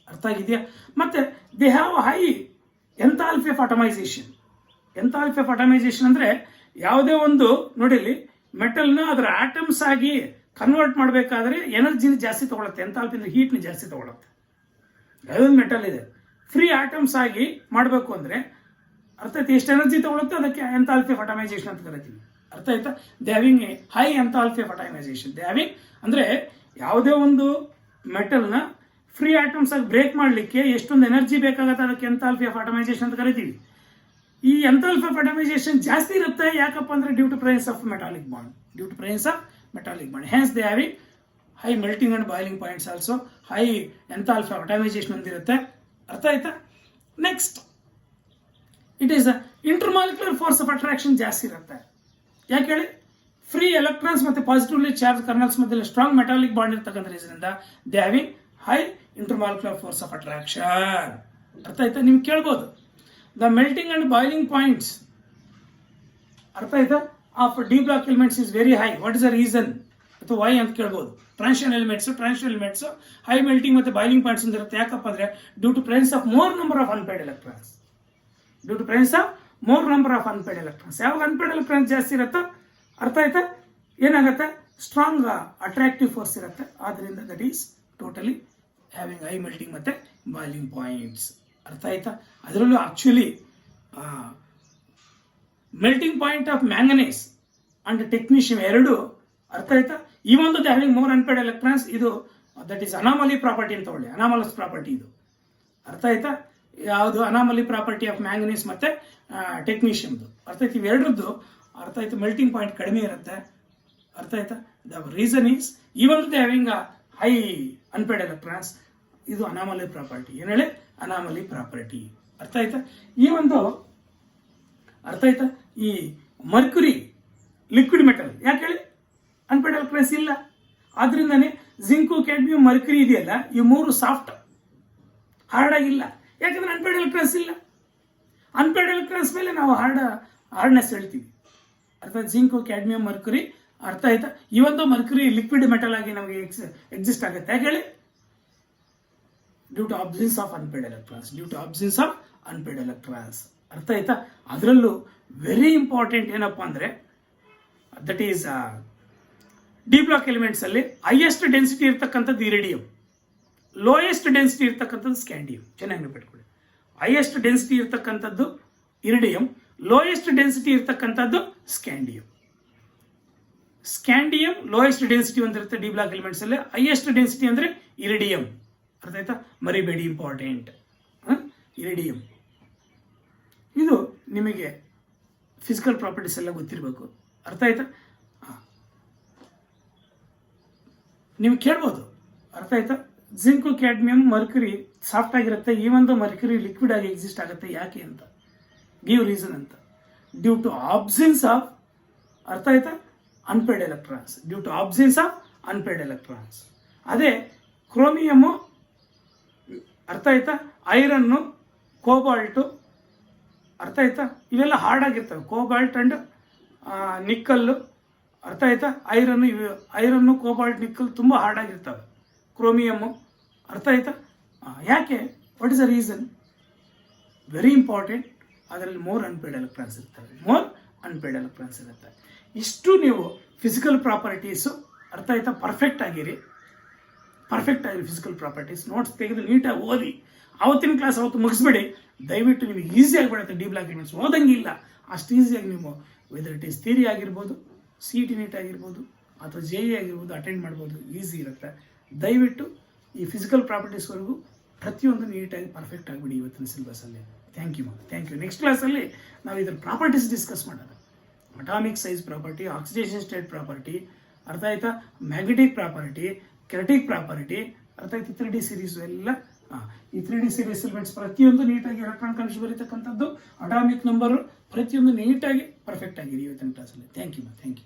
ಅರ್ಥ ಆಗಿದೆಯಾ? ಮತ್ತೆ they have high enthalpy of atomisation. Enthalpy of atomisation ಅಂದ್ರೆ ಯಾವುದೇ ಒಂದು ನೋಡಿಲಿ ಮೆಟಲ್ನ ಅದರ ಆಟಮ್ಸ್ ಆಗಿ ಕನ್ವರ್ಟ್ ಮಾಡಬೇಕಾದ್ರೆ ಎನರ್ಜಿನ ಜಾಸ್ತಿ ತಗೊಳುತ್ತೆ. ಎಂಥಾಲ್ಪಿ ಅಂದ್ರೆ ಹೀಟ್ನ ಜಾಸ್ತಿ ತಗೊಳುತ್ತೆ. ಯಾವುದೊಂದು ಮೆಟಲ್ ಇದೆ ಫ್ರೀ ಆಟಮ್ಸ್ ಆಗಿ ಮಾಡಬೇಕು ಅಂದ್ರೆ ಅರ್ಥ ಆಯ್ತು ಎಷ್ಟು ಎನರ್ಜಿ ತಗೊಳುತ್ತೆ, ಅದಕ್ಕೆ ಎಂಥಾಲ್ಪಿ ಆಫ್ ಅಟಮೈಸೇಷನ್ ಅಂತ ಕರಿತೀವಿ. ಅರ್ಥ ಆಯ್ತಾ? They having A high enthalpy of atomisation. They having ಅಂದ್ರೆ ಯಾವುದೇ ಒಂದು ಮೆಟಲ್ನ ಫ್ರೀ ಆಟಮ್ಸ್ ಆಗಿ ಬ್ರೇಕ್ ಮಾಡಲಿಕ್ಕೆ ಎಷ್ಟೊಂದು ಎನರ್ಜಿ ಬೇಕಾಗುತ್ತೆ, ಅದಕ್ಕೆ ಎಂಥಾಲ್ಪಿ ಆಫ್ ಅಟಮೈಸೇಷನ್ ಅಂತ ಕರಿತೀವಿ. ಈ ಎಂಥಾಲ್ಪಿ ಆಫ್ ಅಟಮೈಸೇಷನ್ ಜಾಸ್ತಿ ಇರುತ್ತೆ, ಯಾಕಪ್ಪ ಅಂದರೆ due to presence of metallic bond. Hence they having high melting and boiling points also, high enthalpy of atomization ಹೊಂದಿರುತ್ತೆ. ಅರ್ಥ ಆಯ್ತಾ? Next, it is intermolecular force of attraction ಜಾಸ್ತಿ ಇರುತ್ತೆ. ಯಾಕೆ ಹೇಳಿ? ಫ್ರೀ ಎಲೆಕ್ಟ್ರಾನ್ಸ್ ಮತ್ತು ಪಾಸಿಟಿವ್ಲಿ ಚಾರ್ಜ್ ಕರ್ನಲ್ಸ್ ಮಧ್ಯೆ strong metallic bond ಇರ್ತಕ್ಕಂಥ ರೀಸನ್ನಿಂದ they having high intermolecular force of attraction. ಅರ್ಥ ಆಯ್ತಾ? ನಿಮ್ಗೆ ಕೇಳ್ಬೋದು, the melting and boiling points, ಅರ್ಥ ಆಯ್ತಾ, of D block elements is very high. What is the reason ಅಥವಾ ವೈ ಅಂತ ಕೇಳ್ಬೋದು. ಟ್ರಾನ್ಸಿಷನ್ ಎಲಿಮೆಂಟ್ಸ್ ಹೈ ಮೆಲ್ಟಿಂಗ್ ಮತ್ತು ಬಾಯ್ಲಿಂಗ್ ಪಾಯಿಂಟ್ಸ್ ಇರುತ್ತೆ. ಯಾಕಪ್ಪ ಅಂದರೆ due to presence of more number of unpaired electrons. ಯಾವಾಗ ಅನ್ಪೇಡ್ ಎಲೆಕ್ಟ್ರಾನ್ಸ್ ಜಾಸ್ತಿ ಇರುತ್ತೋ, ಅರ್ಥ ಆಯ್ತಾ, ಏನಾಗುತ್ತೆ, ಸ್ಟ್ರಾಂಗ್ ಅಟ್ರಾಕ್ಟಿವ್ ಫೋರ್ಸ್ ಇರುತ್ತೆ. ಆದ್ರಿಂದ that is totally having high melting ಮತ್ತು ಬಾಯ್ಲಿಂಗ್ ಪಾಯಿಂಟ್ಸ್. ಅರ್ಥ ಆಯ್ತಾ? ಅದರಲ್ಲೂ actually melting point of manganese and technetium ಎರಡು, ಅರ್ಥ ಆಯ್ತಾ, ಈ ಒಂದು ಹ್ಯಾವಿಂಗ್ ಮೋರ್ ಅನ್ಪೇಡ್ ಎಲೆಕ್ಟ್ರಾನ್ಸ್, ಇದು ದಟ್ ಈಸ್ ಅನಾಮಲಿ ಪ್ರಾಪರ್ಟಿ ಅಂತ ಒಳ್ಳೆ ಅನಾಮಲಸ್ ಪ್ರಾಪರ್ಟಿ ಇದು. ಅರ್ಥ ಆಯ್ತಾ? ಯಾವುದು ಅನಾಮಲಿ ಪ್ರಾಪರ್ಟಿ ಆಫ್ ಮ್ಯಾಂಗನೀಸ್ ಮತ್ತೆ ಟೆಕ್ನೀಷಿಯಮ್ದು. ಅರ್ಥ ಆಯ್ತು? ಇವೆರಡರದ್ದು ಅರ್ಥ ಆಯ್ತು ಮೆಲ್ಟಿಂಗ್ ಪಾಯಿಂಟ್ ಕಡಿಮೆ ಇರುತ್ತೆ. ಅರ್ಥ ಆಯ್ತಾ? The reason is even they having high unpaid electrons, ಇದು ಅನಾಮಲಿ ಪ್ರಾಪರ್ಟಿ. ಏನು ಹೇಳಿ? ಅನಾಮಲಿ ಪ್ರಾಪರ್ಟಿ. ಅರ್ಥ ಆಯ್ತಾ? ಈ ಒಂದು ಅರ್ಥ ಆಯ್ತಾ, ಈ ಮರ್ಕ್ಯುರಿ ಲಿಕ್ವಿಡ್ ಮೆಟಲ್, ಯಾಕೆ ಹೇಳಿ? ಅನ್ಪೇಡ್ ಎಲೆಕ್ಟ್ರಾನ್ಸ್ ಇಲ್ಲ. ಆದ್ರಿಂದಾನೆ ಜಿಂಕು, ಕ್ಯಾಡ್ಮಿಯಂ, ಮರ್ಕ್ಯುರಿ ಇದೆಯಲ್ಲ, ಈ ಮೂರು ಸಾಫ್ಟ್, ಹಾರ್ಡ್ ಆಗಿಲ್ಲ. ಯಾಕಂದ್ರೆ ಅನ್ಪೇಡ್ ಎಲೆಕ್ಟ್ರಾನ್ಸ್ ಇಲ್ಲ. ಅನ್ಪೇಡ್ ಎಲೆಕ್ಟ್ರಾನ್ಸ್ ಮೇಲೆ ನಾವು ಹಾರ್ಡ್ನೆಸ್ ಹೇಳ್ತೀವಿ. ಅರ್ಥ ಜಿಂಕು, ಕ್ಯಾಡ್ಮಿಯಂ, ಮರ್ಕ್ಯುರಿ. ಅರ್ಥ ಆಯ್ತಾ? ಈ ಒಂದು ಮರ್ಕ್ಯುರಿ ಲಿಕ್ವಿಡ್ ಮೆಟಲ್ ಆಗಿ ನಮಗೆ ಎಕ್ಸಿಸ್ಟ್ ಆಗುತ್ತೆ. ಯಾಕೆ ಹೇಳಿ? Due to absence of unpaired electrons. ಅರ್ಥ ಆಯ್ತಾ? ಅದರಲ್ಲೂ ವೆರಿ ಇಂಪಾರ್ಟೆಂಟ್ ಏನಪ್ಪ ಅಂದರೆ that is D block elements ಅಲ್ಲಿ ಹೈಯೆಸ್ಟ್ ಡೆನ್ಸಿಟಿ ಇರ್ತಕ್ಕಂಥದ್ದು ಇರಿಡಿಯಂ, ಲೋಯೆಸ್ಟ್ ಡೆನ್ಸಿಟಿ ಇರ್ತಕ್ಕಂಥದ್ದು ಸ್ಕ್ಯಾಂಡಿಯಂ. ಚೆನ್ನಾಗಿ ನೆನಪಿಟ್ಕೊಳ್ಳಿ. ಹೈಯೆಸ್ಟ್ ಡೆನ್ಸಿಟಿ ಇರ್ತಕ್ಕಂಥದ್ದು ಇರಿಡಿಯಂ, ಲೋಯೆಸ್ಟ್ ಡೆನ್ಸಿಟಿ ಇರ್ತಕ್ಕಂಥದ್ದು ಸ್ಕ್ಯಾಂಡಿಯಂ. ಲೋಯೆಸ್ಟ್ ಡೆನ್ಸಿಟಿ ಒಂದಿರುತ್ತೆ ಡಿ ಬ್ಲಾಕ್ ಎಲಿಮೆಂಟ್ಸ್ ಅಲ್ಲಿ, ಹೈಯೆಸ್ಟ್ ಡೆನ್ಸಿಟಿ ಅಂದ್ರೆ ಇರಿಡಿಯಂ. ಅರ್ಥ ಆಯ್ತಾ? ಮರಿಬೇಡಿ, ಇಂಪಾರ್ಟೆಂಟ್. ಇರಿಡಿಯಂ ಇದು ನಿಮಗೆ ಫಿಸಿಕಲ್ ಪ್ರಾಪರ್ಟೀಸ್ ಎಲ್ಲ ಗೊತ್ತಿರಬೇಕು. ಅರ್ಥ ಆಯ್ತಾ? ನೀವು ಕೇಳ್ಬೋದು, ಅರ್ಥ ಆಯ್ತಾ, ಜಿಂಕು, ಕ್ಯಾಡ್ಮಿಯಂ, ಮರ್ಕ್ಯುರಿ ಸಾಫ್ಟ್ ಆಗಿರುತ್ತೆ, ಈ ಒಂದು ಮರ್ಕ್ಯುರಿ ಲಿಕ್ವಿಡ್ ಆಗಿ ಎಕ್ಸಿಸ್ಟ್ ಆಗುತ್ತೆ, ಯಾಕೆ ಅಂತ ಗಿವ್ ರೀಸನ್ ಅಂತ. ಡ್ಯೂ ಟು ಆಬ್ಸೆನ್ಸ್ ಆಫ್, ಅರ್ಥ ಆಯ್ತಾ, unpaired electrons. Due to absence of unpaired electrons. ಅದೇ ಕ್ರೋಮಿಯಮ್ಮು, ಅರ್ಥ ಆಯ್ತಾ, ಐರನ್ನು, ಕೋಬಾಲ್ಟು, ಅರ್ಥ ಆಯ್ತಾ, ಇವೆಲ್ಲ ಹಾರ್ಡ್ ಆಗಿರ್ತವೆ. ಕೋಬಾಲ್ಟ್ ಅಂಡ್ ನಿಕ್ಕಲ್ಲು, ಅರ್ಥ ಆಯ್ತಾ, ಐರನ್ನು, ಕೋಬಾಲ್ಟ್, ನಿಕ್ಕಲ್ ತುಂಬ ಹಾರ್ಡ್ ಆಗಿರ್ತವೆ. ಕ್ರೋಮಿಯಮ್ಮು, ಅರ್ಥ ಆಯ್ತಾ, ಯಾಕೆ, what is the reason? Very important. ಅದರಲ್ಲಿ ಮೋರ್ ಅನ್ಪೇಡ್ ಎಲೆಕ್ಟ್ರಾನ್ಸ್ ಇರುತ್ತೆ. ಇಷ್ಟು ನೀವು ಫಿಸಿಕಲ್ ಪ್ರಾಪರ್ಟೀಸು, ಅರ್ಥ ಆಯ್ತಾ, ಪರ್ಫೆಕ್ಟ್ ಆಗಿರಿ ಫಿಸಿಕಲ್ ಪ್ರಾಪರ್ಟೀಸ್. ನೋಟ್ಸ್ ತೆಗೆದು ನೀಟಾಗಿ ಓದಿ. ಅವತ್ತಿನ ಕ್ಲಾಸ್ ಅವತ್ತು ಮುಗಿಸ್ಬೇಡಿ. ದಯವಿಟ್ಟು ನಿಮಗೆ ಈಸಿ ಆಗಿಬಿಡುತ್ತೆ. ಡಿ ಬ್ಲಾಕ್ ಎಲಿಮೆಂಟ್ಸ್ ಓದಂಗಿಲ್ಲ, ಅಷ್ಟು ಈಸಿಯಾಗಿ ನೀವು ವೆದರ್ ಇಟ್ ಈಸ್ ಥಿಯರಿ ಆಗಿರ್ಬೋದು, CET ನೀಟ್ ಆಗಿರ್ಬೋದು, ಅಥವಾ JE ಆಗಿರ್ಬೋದು ಅಟೆಂಡ್ ಮಾಡ್ಬೋದು. ಈಸಿ ಇರುತ್ತೆ. ದಯವಿಟ್ಟು ಈ ಫಿಸಿಕಲ್ ಪ್ರಾಪರ್ಟೀಸ್ವರೆಗೂ ಪ್ರತಿಯೊಂದು ನೀಟಾಗಿ ಪರ್ಫೆಕ್ಟ್ ಆಗಿಬಿಡಿ ಇವತ್ತಿನ ಸಿಲೆಬಸ್ಸಲ್ಲಿ. Thank you. ನೆಕ್ಸ್ಟ್ ಕ್ಲಾಸಲ್ಲಿ ನಾವು ಇದರ ಪ್ರಾಪರ್ಟೀಸ್ ಡಿಸ್ಕಸ್ ಮಾಡೋಣ. Atomic size property, oxidation state property, ಅರ್ಥ ಆಯ್ತಾ, ಮ್ಯಾಗ್ನೆಟಿಕ್ ಪ್ರಾಪರ್ಟಿ, ಕೆರಟಿಕ್ ಪ್ರಾಪರ್ಟಿ, ಅರ್ಥ ಆಯ್ತು, 3D ಸೀರೀಸ್ ಎಲ್ಲ. ಈ 3D ಸೀರೀಸ್ ಎಲಿಮೆಂಟ್ಸ್ ಪ್ರತಿಯೊಂದು ನೀಟಾಗಿ ಎಲೆಕ್ಟ್ರಾನ್ ಕನ್ಸ್ ಬರೀತಕ್ಕಂಥದ್ದು, ಅಟಾಮಿಕ್ ನಂಬರು ಪ್ರತಿಯೊಂದು ನೀಟಾಗಿ ಪರ್ಫೆಕ್ಟ್ ಆಗಿದೆ ಇವತ್ತಿನ ಕ್ಲಾಸಲ್ಲಿ. Thank you.